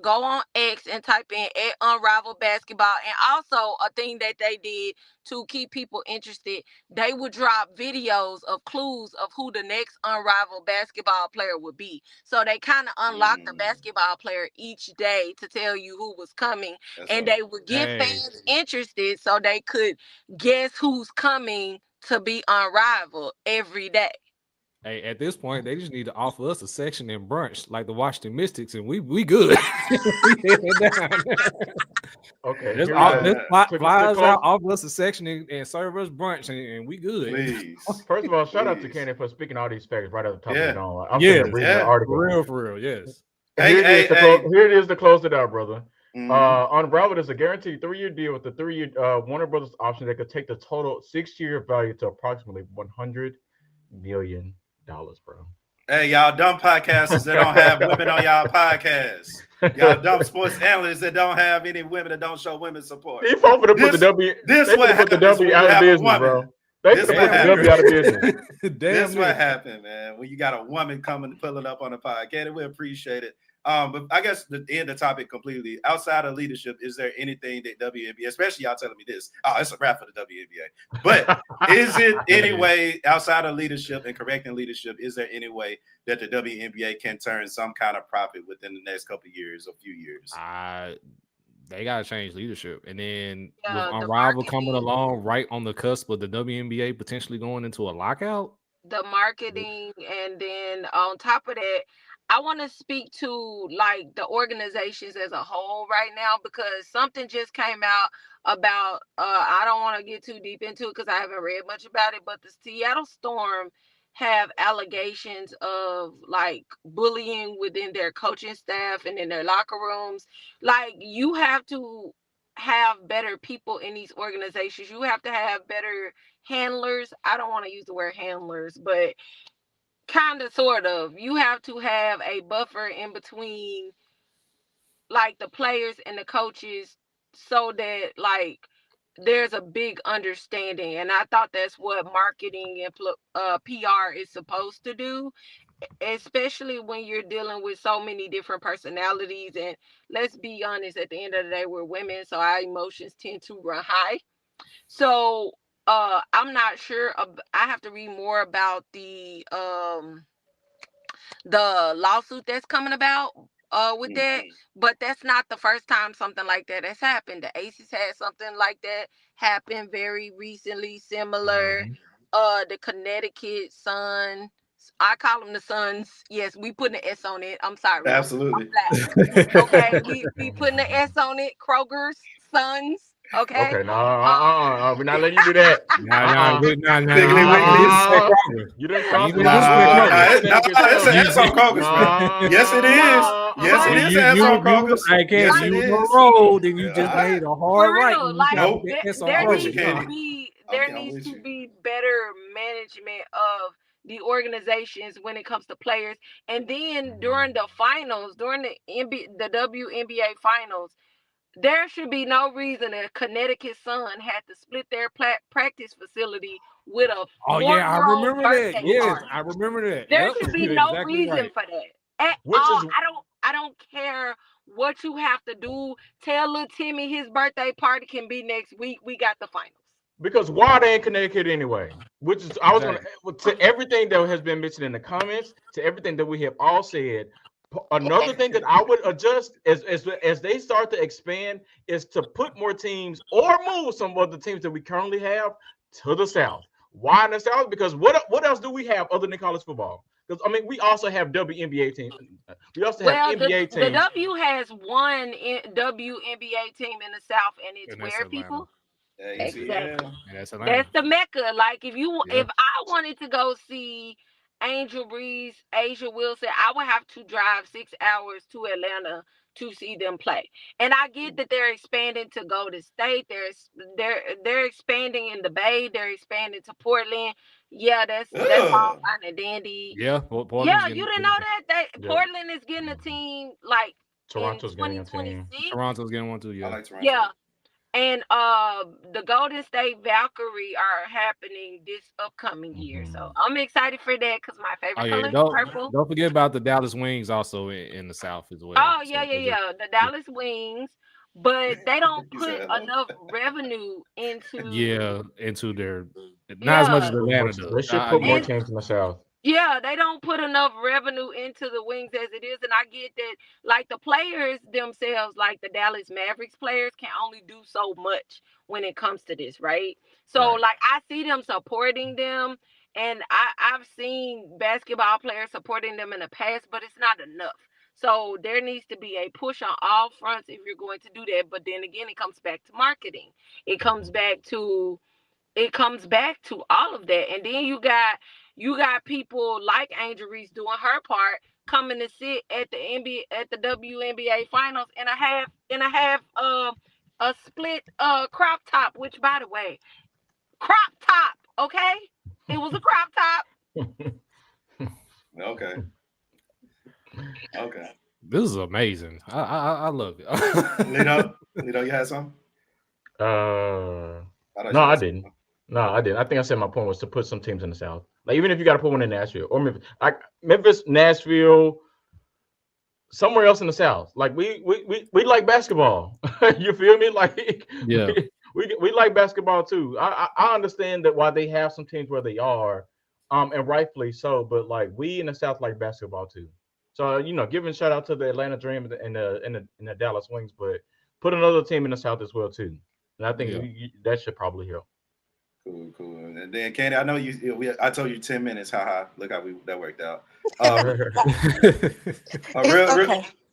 go on X and type in @Unrivaled Basketball, and also a thing that they did to keep people interested, they would drop videos of clues of who the next Unrivaled basketball player would be. So they kind of unlocked the basketball player each day to tell you who was coming. And they would get fans interested so they could guess who's coming to be Unrivaled every day. Hey, at this point, they just need to offer us a section in brunch like the Washington Mystics, and we good. Okay. Just fly us out, offer us a section and serve us brunch, and we good. Please. First of all, shout out to Candy for speaking all these facts right at the top of the dome. I'm going to read the article. For real, yes. Here it is to close it out, brother. Unrivaled is a guaranteed 3-year deal with a 3-year Warner Brothers option that could take the total 6-year value to approximately $100 million, bro. Hey, y'all dumb podcasters that don't have women on y'all podcasts. Y'all dumb sports analysts that don't have any women that don't show women support. They voted to put the W. They put the W out of business, bro. They This could what put the W out of business. This what happened, man. When you got a woman coming to pull it up on the podcast, we appreciate it. But I guess to end the topic completely, outside of leadership, is there anything that WNBA, especially y'all telling me this? Oh, it's a wrap for the WNBA. But is it any way outside of leadership and correcting leadership? Is there any way that the WNBA can turn some kind of profit within the next couple of years or few years? They gotta change leadership, and then Yeah, with the Unrivaled coming marketing. along right on the cusp of the WNBA potentially going into a lockout. The marketing, and then on top of that, I want to speak to like the organizations as a whole right now, because something just came out about I don't want to get too deep into it because I haven't read much about it, but the Seattle Storm have allegations of like bullying within their coaching staff and in their locker rooms. Like, you have to have better people in these organizations. You have to have better handlers. I don't want to use the word handlers, but kind of, sort of. You have to have a buffer in between like the players and the coaches, so that like there's a big understanding. And I thought that's what marketing and PR is supposed to do, especially when you're dealing with so many different personalities. And let's be honest, at the end of the day, we're women, so our emotions tend to run high. So I'm not sure. I have to read more about the lawsuit that's coming about with that. But that's not the first time something like that has happened. The Aces had something like that happen very recently, similar. The Connecticut Sun, I call them the Suns. Yes, we putting an S on it. I'm sorry. Absolutely. I'm black. Okay, we putting an S on it. Kroger's Suns. Okay. Okay, no, we're not letting you do that. You didn't cross the line. It's an S on Kroger's. Yes, it is. Yes, it is an S on Kroger's. I guess you were on the road and you just made a hard right. Like, there needs to be better management of the organizations when it comes to players. And then during the finals, during the WNBA finals, there should be no reason a Connecticut Sun had to split their practice facility with a I remember that. Yes, party. I remember that. There should be no reason for that at all. I don't care what you have to do. Tell little Timmy his birthday party can be next week. We got the finals. Because why are they in Connecticut anyway? Which is, I was going to everything that has been mentioned in the comments, to everything that we have all said. Another thing that I would adjust as they start to expand is to put more teams or move some of the teams that we currently have to the South. Why in the South? Because what else do we have other than college football? Because I mean, we also have WNBA teams. We also have NBA teams. The W has one WNBA team in the South, and it's where people. Exactly. That's the Mecca. Like, if I wanted to go see Angel Reese, Asia Wilson, I would have to drive 6 hours to Atlanta to see them play. And I get that they're expanding to Golden State. They're expanding in the Bay. They're expanding to Portland. Yeah, that's all fine and dandy. Yeah, you didn't know that? Portland is getting a team like Toronto's getting a team. Toronto's getting one too. Yeah, I like Toronto. Yeah. And the Golden State Valkyrie are happening this upcoming year. So I'm excited for that because my favorite color is purple. Don't forget about the Dallas Wings also in the South as well. Oh, yeah. The Dallas Wings. But they don't put enough revenue into their not as much as Atlanta does. They should put more teams in the South. Yeah, they don't put enough revenue into the Wings as it is. And I get that, like, the players themselves, like the Dallas Mavericks players, can only do so much when it comes to this, right? So, like, I see them supporting them, and I've seen basketball players supporting them in the past, but it's not enough. So there needs to be a push on all fronts if you're going to do that. But then again, it comes back to marketing. It comes back to all of that. And then you got people like Angel Reese doing her part, coming to sit at the WNBA finals in a split crop top, which, by the way, crop top, okay? It was a crop top. Okay. This is amazing. I love it. Lito, you had some? No, I didn't. No, I didn't. I think I said my point was to put some teams in the South. Like even if you got to put one in Nashville or Memphis, Nashville, somewhere else in the South. Like we like basketball. You feel me? Like Yeah. we like basketball too. I understand that why they have some teams where they are, and rightfully so. But like we in the South like basketball too. So giving a shout out to the Atlanta Dream and the Dallas Wings, but put another team in the South as well too. And I think that should probably help. Cool. And then Candy, I know I told you 10 minutes. Haha. Look how that worked out.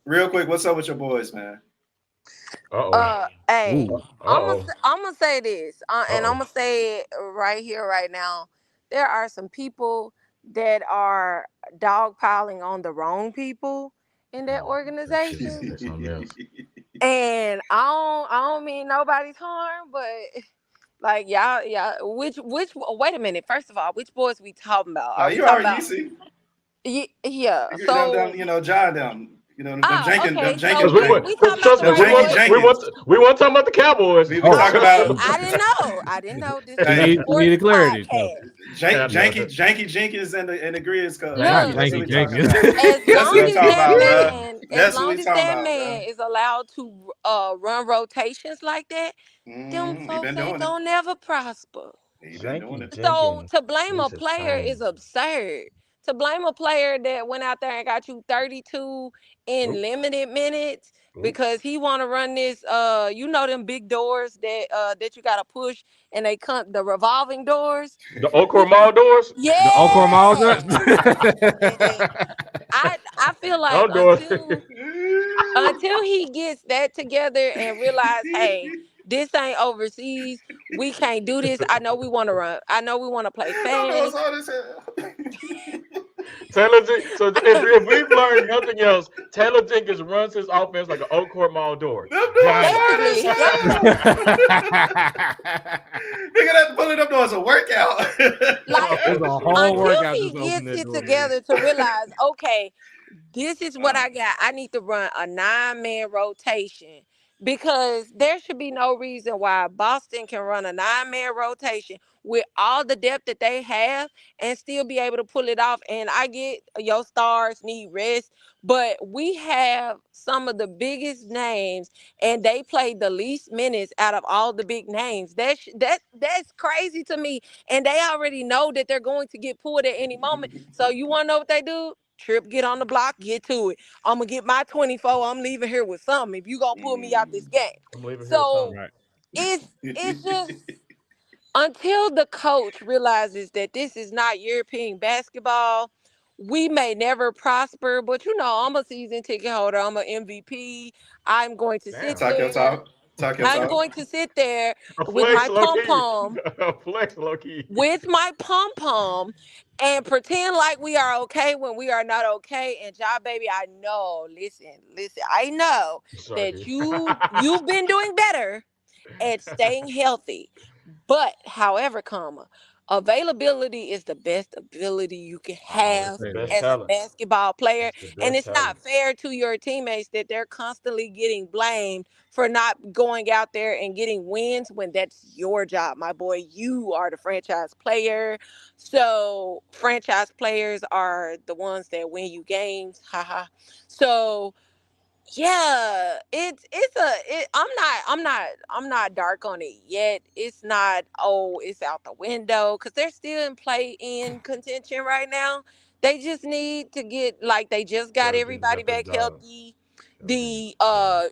Real quick, what's up with your boys, man? Hey, Ooh. I'm gonna say this, and I'm gonna say it right here, right now. There are some people that are dogpiling on the wrong people in that organization, That's something else. and I don't mean nobody's harm, but like y'all, which wait a minute. First of all, which boys we talking about? Are we You talking already about? see. Yeah. Them, So John down. Them Jenkins. okay. Them Jenkins. So we talking about the boys. We want talking about the Cowboys. We talk about. I didn't know this was a You needed clarity. podcast. Janky Jenkins and the Grizz Cubs. Janky Jenkins. As long as that man is allowed to run rotations like that, them folks ain't gonna never prosper. So to blame a player is absurd. To blame a player that went out there and got you 32 in limited minutes because he want to run this them big doors that you got to push, and they come the revolving doors, the Okor Mall doors. Yeah, the Okor Mall doors. I feel like until he gets that together and realize, hey, this ain't overseas. We can't do this. I know we want to run. I know we want to play fast. So if we've learned nothing else, Taylor Jenkins runs his offense like an Okor Mall door. Basically, Nigga, that pulling up doors a workout. Like until he gets it together to realize, okay, this is what I got. I need to run a 9-man rotation because there should be no reason why Boston can run a 9-man rotation with all the depth that they have and still be able to pull it off. And I get your stars need rest, but we have some of the biggest names and they play the least minutes out of all the big names. That's crazy to me. And they already know that they're going to get pulled at any moment. So you want to know what they do? Trip, get on the block, get to it. I'm gonna get my 24. I'm leaving here with something. If you gonna pull me out this game, so it's just until the coach realizes that this is not European basketball, we may never prosper. But I'm a season ticket holder. I'm an MVP. I'm going to sit there. I'm going to sit there with my pom-pom, and pretend like we are okay when we are not okay. And job, baby, I know. Listen. I know that you've been doing better at staying healthy. But however, availability is the best ability you can have as a basketball player. And it's not fair to your teammates that they're constantly getting blamed for not going out there and getting wins when that's your job, my boy. You are the franchise player. So franchise players are the ones that win you games. Haha. So yeah, I'm not dark on it yet. It's not, it's out the window because they're still in play-in contention right now. They just need to get, like, they just got everybody back healthy. The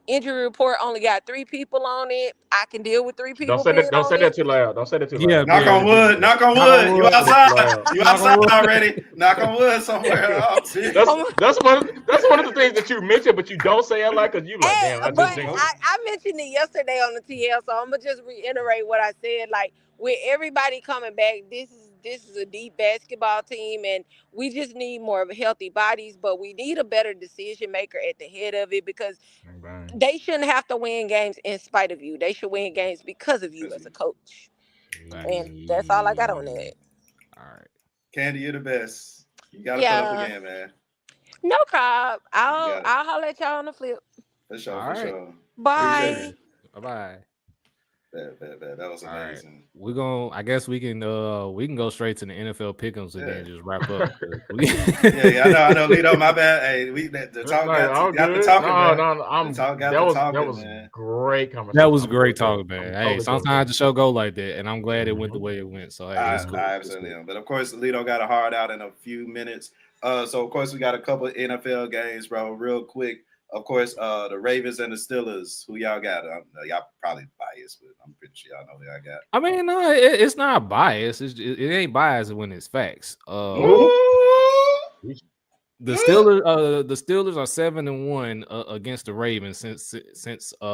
injury report only got 3 people on it. I can deal with 3 people. Don't say that too loud. Don't say that too loud. Knock on wood. Knock on wood. You outside. You outside already. Knock on wood somewhere. That's one of the things that you mentioned, but you don't say it like, because you like, damn. I mentioned it yesterday on the TL, so I'm gonna just reiterate what I said. Like, with everybody coming back, this is a deep basketball team, and we just need more of healthy bodies, but we need a better decision maker at the head of it, because they shouldn't have to win games in spite of you. They should win games because of you as a coach. And that's all I got on that. All right. Candy, you're the best. You gotta put up again, man. No problem. I'll holler at y'all on the flip. For sure. Bye. Bye-bye. That was amazing. Right. We're gonna. I guess we can go straight to the NFL pick'ems and then just wrap up. yeah. I know. Lito, my bad. Hey, the talk got the talking, man. No. That was man. Great conversation. That was great talking, man. Hey, sometimes the show go like that, and I'm glad it went the way it went. So hey, it's cool. I absolutely am. But of course, Lito got a hard out in a few minutes. So of course we got a couple of NFL games, bro. Real quick. Of course, the Ravens and the Steelers. Who y'all got? Y'all probably biased, but I'm pretty sure y'all know who y'all got. I mean, no, it's not biased. It ain't biased when it's facts. The Steelers are 7-1 against the Ravens since I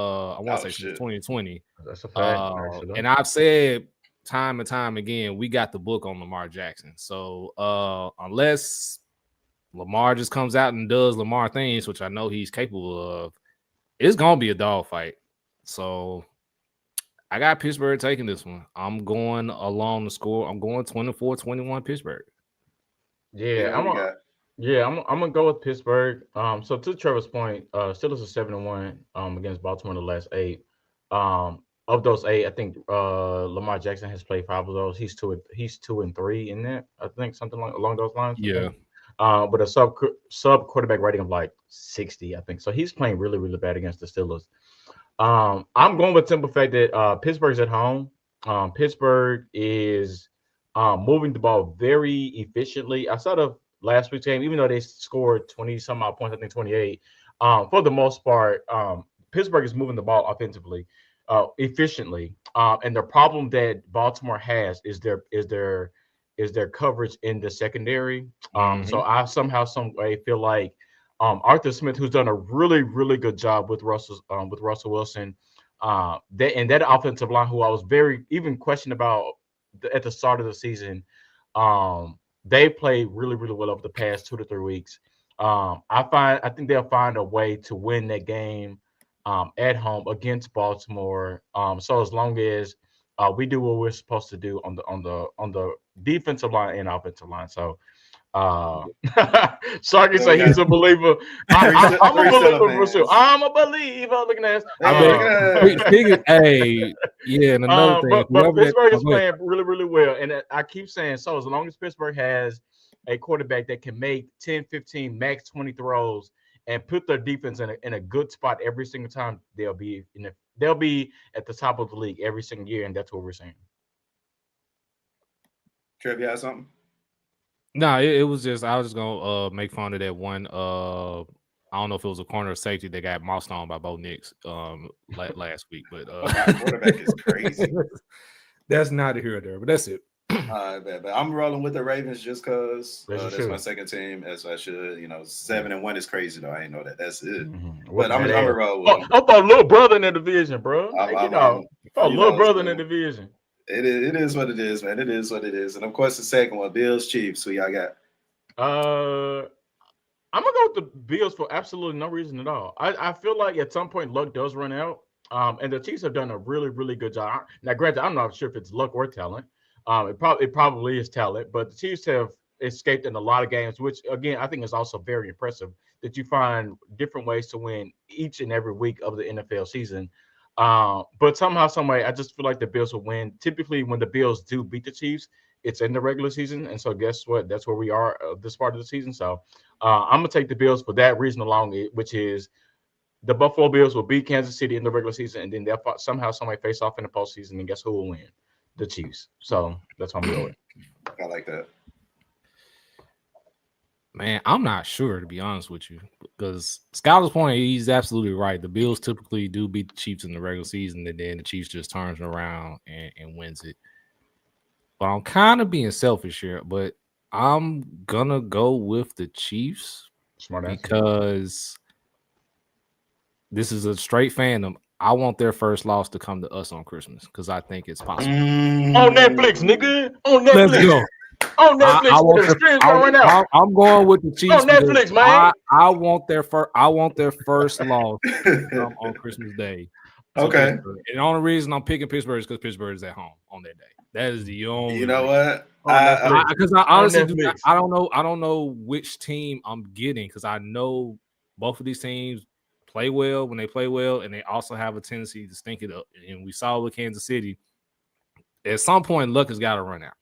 want to say since 2020. That's a fact. And I've said time and time again, we got the book on Lamar Jackson. So unless Lamar just comes out and does Lamar things, which I know he's capable of, it's gonna be a dogfight. So I got Pittsburgh taking this one. I'm going along the score. I'm going 24-21 Pittsburgh. I'm gonna go with Pittsburgh. So to Trevor's point, Steelers are 7-1 against Baltimore in the last 8. Of those 8, I think Lamar Jackson has played 5 of those. He's 2-3 in that. I think something along those lines. Yeah. But a sub quarterback rating of like 60, I think. So he's playing really, really bad against the Steelers. I'm going with the simple fact that Pittsburgh's at home. Pittsburgh is moving the ball very efficiently. Outside of last week's game, even though they scored 20-some odd points, I think 28. For the most part, Pittsburgh is moving the ball offensively, efficiently. And the problem that Baltimore has is their coverage in the secondary. So I somehow, some way feel like Arthur Smith, who's done a really, really good job with Russell Wilson, that offensive line, who I was very even questioned about at the start of the season, they played really, really well over the past 2 to 3 weeks. I think they'll find a way to win that game at home against Baltimore. So as long as we do what we're supposed to do on the defensive line and offensive line. So Sharky say he's a believer. I'm a believer. I'm a believer. Looking at us. Hey, yeah, and another thing. But Pittsburgh is playing really, really well. And I keep saying, so as long as Pittsburgh has a quarterback that can make 10, 15, max 20 throws and put their defense in a good spot every single time, they'll be at the top of the league every single year, and that's what we're seeing. Trev, you have something? No, it was just I was just gonna make fun of that one. I don't know if it was a corner of safety that got mossed on by Bo Nix last week, but quarterback is crazy. That's not a hero there, but that's it. But I'm rolling with the Ravens just because that's my second team, as I should. 7-1 is crazy though. I ain't know that. That's it. But I'm gonna roll with them. I'm a little brother in the division, bro. Little brother in the division. It is what it is, man. It is what it is. And of course, the second one, Bills Chiefs. Who y'all got? I'm gonna go with the Bills for absolutely no reason at all. I feel like at some point luck does run out. And the Chiefs have done a really, really good job. Now, granted, I'm not sure if it's luck or talent. It probably is talent, but the Chiefs have escaped in a lot of games, which again I think is also very impressive that you find different ways to win each and every week of the NFL season. But somehow, some way, I just feel like the Bills will win. Typically, when the Bills do beat the Chiefs, it's in the regular season, and so guess what? That's where we are this part of the season. So I'm gonna take the Bills for that reason alone, which is the Buffalo Bills will beat Kansas City in the regular season, and then they'll somehow, some way face off in the postseason, and guess who will win? The Chiefs. So that's what I'm going. I like that. Man, I'm not sure, to be honest with you, because Skyler's point, he's absolutely right. The Bills typically do beat the Chiefs in the regular season, and then the Chiefs just turns around and wins it. But I'm kind of being selfish here, but I'm gonna go with the Chiefs because this is a straight fandom. I want their first loss to come to us on Christmas because I think it's possible. On Netflix, nigga. On Netflix. Let's go. On Netflix. I'm going with the Chiefs. On Netflix, man. I want their first loss on Christmas Day. Okay. And the only reason I'm picking Pittsburgh is because Pittsburgh is at home on that day. That is the only. You know what? Because I honestly I don't know which team I'm getting because I know both of these teams play well when they play well, and they also have a tendency to stink it up. And we saw with Kansas City, at some point, luck has got to run out.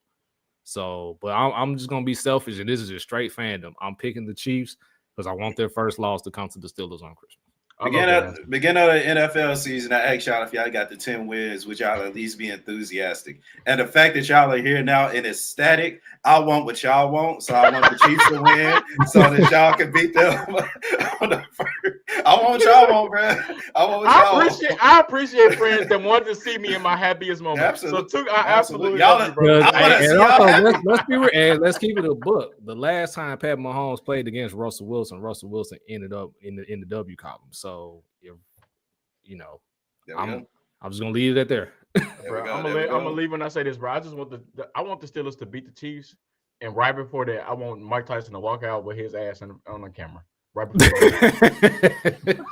So, but I'm just gonna be selfish, and this is just straight fandom. I'm picking the Chiefs because I want their first loss to come to the Steelers on Christmas. Beginning of the NFL season, I asked y'all if y'all got the 10 wins, would y'all at least be enthusiastic? And the fact that y'all are here now and it's static, I want what y'all want. So I want the Chiefs to win so that y'all can beat them. I want what y'all want, bro. I want what y'all want. I appreciate friends that wanted to see me in my happiest moment. Absolutely. So I absolutely y'all, love you, bro. Let's be real. Let's keep it a book. The last time Pat Mahomes played against Russell Wilson ended up in the W column. So, I'm just gonna leave it at there. Bro, I'm gonna leave when I say this, bro. I just want I want the Steelers to beat the Chiefs, and right before that, I want Mike Tyson to walk out with his ass on the camera. Right before that.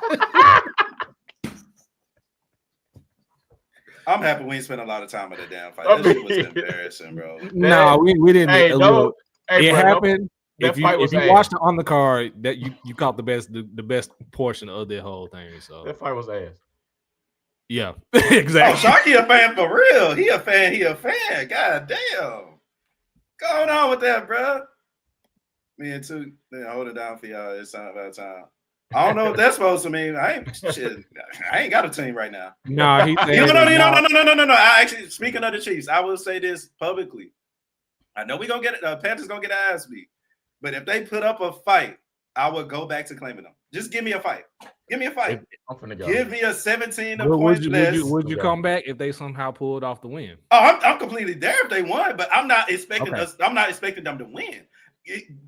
I'm happy we ain't spent a lot of time on the damn fight. That shit was embarrassing, bro. No, we didn't. Hey, it happened. If you watched it on the card, that you caught the best portion of the whole thing. So that fight was ass. Yeah, exactly. Oh, Sharky a fan for real. He a fan. God damn. Going on with that, bro. Me and two, hold it down for y'all. It's not about time. I don't know what that's supposed to mean. I ain't got a team right now. No, he said no. I actually, speaking of the Chiefs, I will say this publicly. I know we gonna get Panthers gonna get an ass beat, but if they put up a fight, I would go back to claiming them. Just give me a fight. Give me a fight. Give me a 17 point less. Would you come back if they somehow pulled off the win? Oh, I'm completely there if they won, but I'm not expecting I'm not expecting them to win.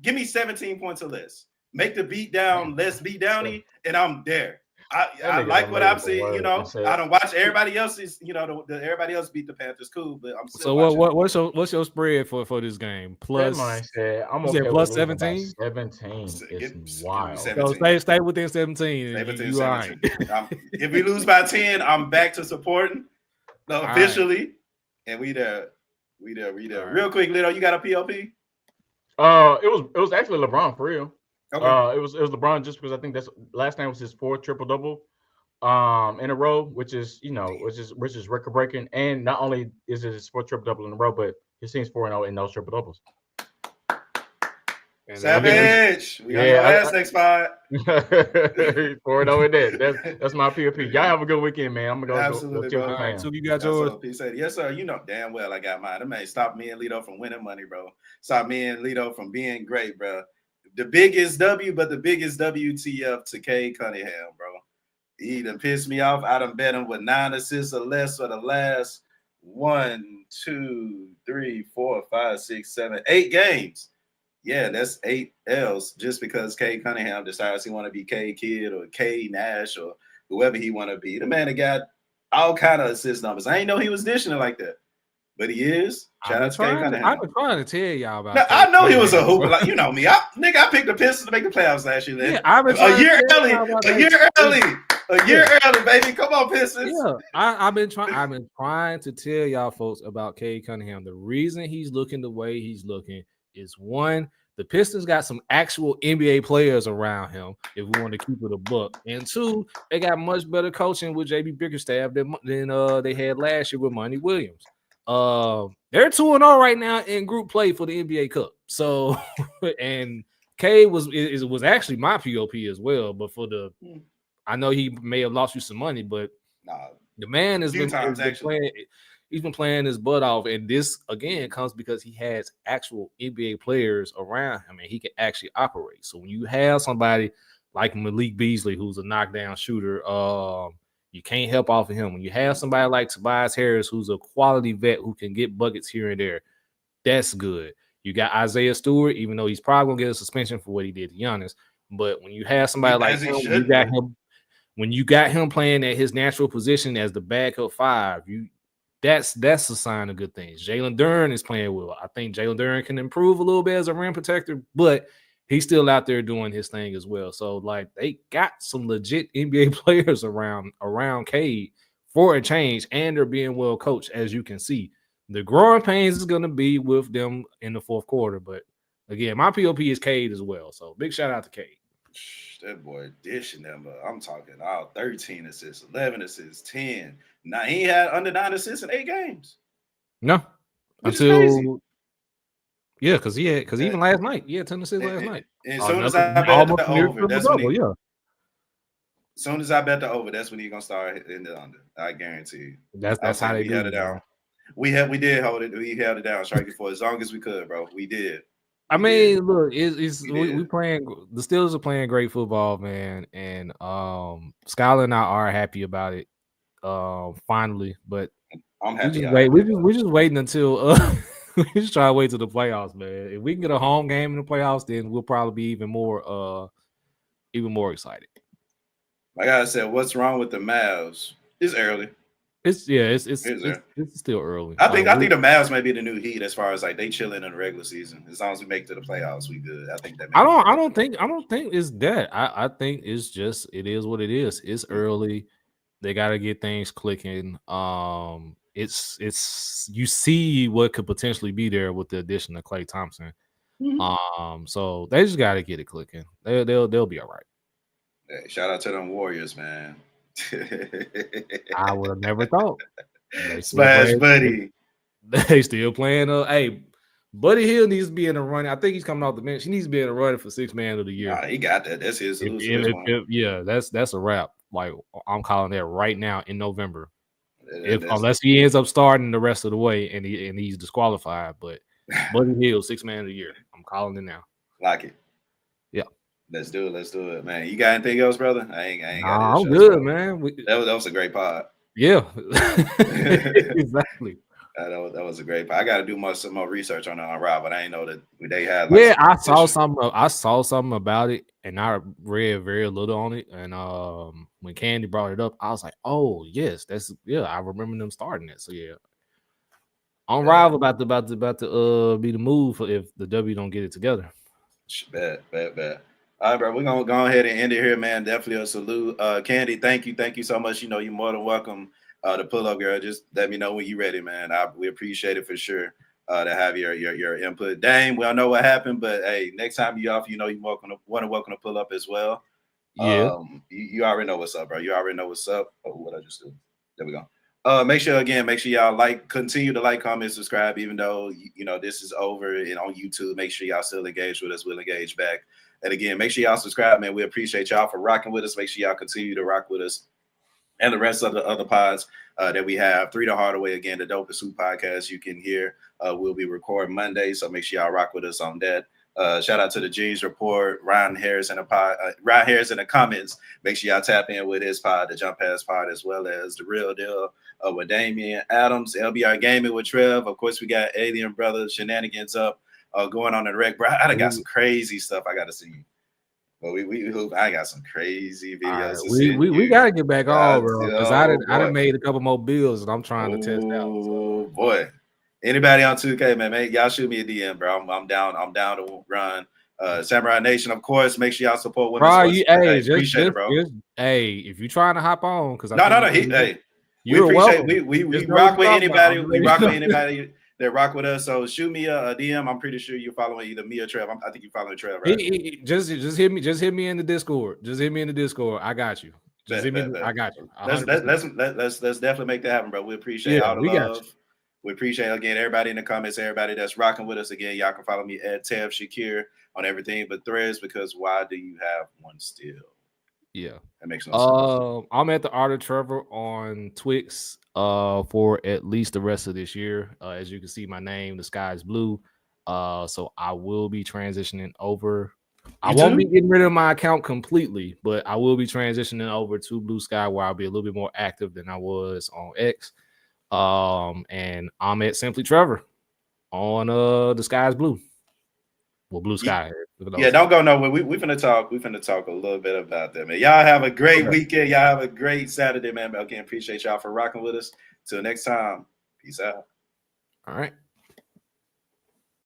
Give me 17 points or less. Make the beat down less beat downy, and I'm there. I like what I'm seeing. I don't watch everybody else's. Everybody else beat the Panthers. Cool, but I'm still. So what's your spread for this game? Plus, I'm okay plus 17. 17 is wild. So stay within 17. Stay within 17. Right. If we lose by 10, I'm back to supporting officially, right. And we there. Right. Real quick, Lito, you got a POP? It was actually LeBron for real. Okay. It was LeBron just because I think that's last night was his 4th triple-double in a row, which is record breaking. And not only is it his 4th triple-double in a row, but his team's 4-0 in those triple-doubles. Savage. We got your last next spot. 4-0 in that. That's my POP. Y'all have a good weekend, man. I'm gonna go chill with the So you got yours. Yes, sir. You know damn well I got mine. That man stopped me and Lito from winning money, bro. Stopped me and Lito from being great, bro. The biggest W, but the biggest WTF to K Cunningham, bro. He done pissed me off. I done bet him with 9 assists or less for the last 1, 2, 3, 4, 5, 6, 7, 8 games. Yeah, that's 8 L's just because K Cunningham decides he want to be K Kid or K Nash or whoever he want to be. The man that got all kind of assist numbers. I ain't know he was dishing it like that. But he is. Shout out to K Cunningham. I've been trying to tell y'all about that. I know he was a hooper. Like, you know me. I picked the Pistons to make the playoffs last year. Yeah, I've been a year early, baby. Come on, Pistons. Yeah, I've been trying to tell y'all folks about K Cunningham. The reason he's looking the way he's looking is, one, the Pistons got some actual NBA players around him, if we want to keep it a buck. And 2, they got much better coaching with JB Bickerstaff than they had last year with Monty Williams. They're 2-0 right now in group play for the NBA Cup. So, and K was actually my POP as well. But I know he may have lost you some money, but the man has been playing. He's been playing his butt off, and this again comes because he has actual NBA players around him, and he can actually operate. So when you have somebody like Malik Beasley, who's a knockdown shooter, you can't help off of him. When you have somebody like Tobias Harris, who's a quality vet who can get buckets here and there, that's good. You got Isaiah Stewart, even though he's probably gonna get a suspension for what he did to Giannis. But when you have somebody like him, when you got him playing at his natural position as the backup 5, that's a sign of good things. Jalen Duren is playing well. I think Jalen Duren can improve a little bit as a rim protector, but he's still out there doing his thing as well. So, like, they got some legit NBA players around Cade for a change, and they're being well coached, as you can see. The growing pains is going to be with them in the 4th quarter. But, again, my POP is Cade as well. So, big shout out to Cade. That boy dishing them. I'm talking all 13 assists, 11 assists, 10. Now he had under 9 assists in 8 games. No, which is crazy. Yeah, because even last night, 10 assists last night. And as soon as I bet the over, that's when he. Yeah. As soon as I bet the over, that's when he's gonna start in the under. I guarantee you. That's how they held it down. We did hold it. We held it down, strike it for as long as we could, bro. We did. Look, we playing. The Steelers are playing great football, man, and Skylar and I are happy about it. Finally, but I'm happy. We're just waiting until we just try to wait till the playoffs, man. If we can get a home game in the playoffs, then we'll probably be even more excited. Like I said, what's wrong with the Mavs? It's early. It's still early. I think the Mavs may be the new Heat as far as like they chilling in the regular season. As long as we make it to the playoffs, we good. I think that. I don't think it's that. I think it's just it is what it is. It's early. They got to get things clicking. It's you see what could potentially be there with the addition of Klay Thompson. Mm-hmm. So they just got to get it clicking. They'll be all right. Hey, shout out to them Warriors, man. I would have never thought. Splash Buddy. They still playing. Hey, Buddy Hill needs to be in the running. I think he's coming off the bench. He needs to be in the running for 6th man of the year. Nah, he got that. That's his solution. That's a wrap. Like I'm calling that right now in November. Unless he ends up starting the rest of the way and he's disqualified, but Buddy Hill 6th man of the year. I'm calling it now. Like it. Yeah. Let's do it, man. You got anything else, brother? I ain't got I'm good, man. That was a great pod. Yeah. Exactly. That was a great pod. I got to do some more research on Rob, but I didn't know that they had. I saw something about it, and I read very little on it. And when Candy brought it up, I was like, "Oh yes, I remember them starting it." So yeah, on Rob about to be the move if the W don't get it together. Bet. All right, bro. We're gonna go ahead and end it here, man. Definitely a salute. Candy, thank you so much. You know, you're more than welcome to pull up, girl. Just let me know when you're ready, man. We appreciate it for sure to have your input. Dame, we don't know what happened, but hey, next time you off, you know, you're welcome to pull up as well. Yeah. You already know what's up, bro. You already know what's up. Oh, what I just do. There we go. Make sure y'all continue to like, comment, subscribe, even though you know this is over and on YouTube. Make sure y'all still engage with us. We'll engage back. And again, make sure y'all subscribe, man. We appreciate y'all for rocking with us. Make sure y'all continue to rock with us and the rest of the other pods that we have. 3 the Harder Way, again, the Dopest Suit podcast you can hear. We'll be recording Monday, so make sure y'all rock with us on that. Shout out to the G's Report, Ryan Harris in the comments. Make sure y'all tap in with his pod, the Jump Pass pod, as well as the Real Deal with Damian Adams, LBR Gaming with Trev. Of course, we got Alien Brothers Shenanigans up going on in the rec. Bro, I got some crazy stuff I got to see. But I got some crazy videos. Right, we got to get back on, bro, because I done made a couple more bills and I'm trying to test out. Oh boy. Anybody on 2K, man, y'all shoot me a DM, bro. I'm down to run. Samurai Nation, of course. Make sure y'all support women's sports. Appreciate it, bro. If you're trying to hop on, because we appreciate we rock with anybody. We rock with anybody that rock with us. So shoot me a DM. I'm pretty sure you're following either me or Trev. I think you're following Trev, right? Just hit me in the Discord. Just hit me in the Discord. I got you. I got you. Let's definitely make that happen, bro. We appreciate all the love. We appreciate, again, everybody in the comments, everybody that's rocking with us. Again, y'all can follow me at Tev Shakir on everything but Threads, because why do you have one still? Yeah. That makes no sense. I'm at the Art of Trevor on Twix for at least the rest of this year. As you can see, my name, the sky is blue. So I will be transitioning over. I won't be getting rid of my account completely, but I will be transitioning over to Blue Sky, where I'll be a little bit more active than I was on X. And I'm at Simply Trevor on the Sky is Blue. Well, Blue Sky. Yeah, don't go nowhere. We finna talk. We finna talk a little bit about that, man. Y'all have a great weekend. Y'all have a great Saturday, man. Again, appreciate y'all for rocking with us. Till next time. Peace out. All right.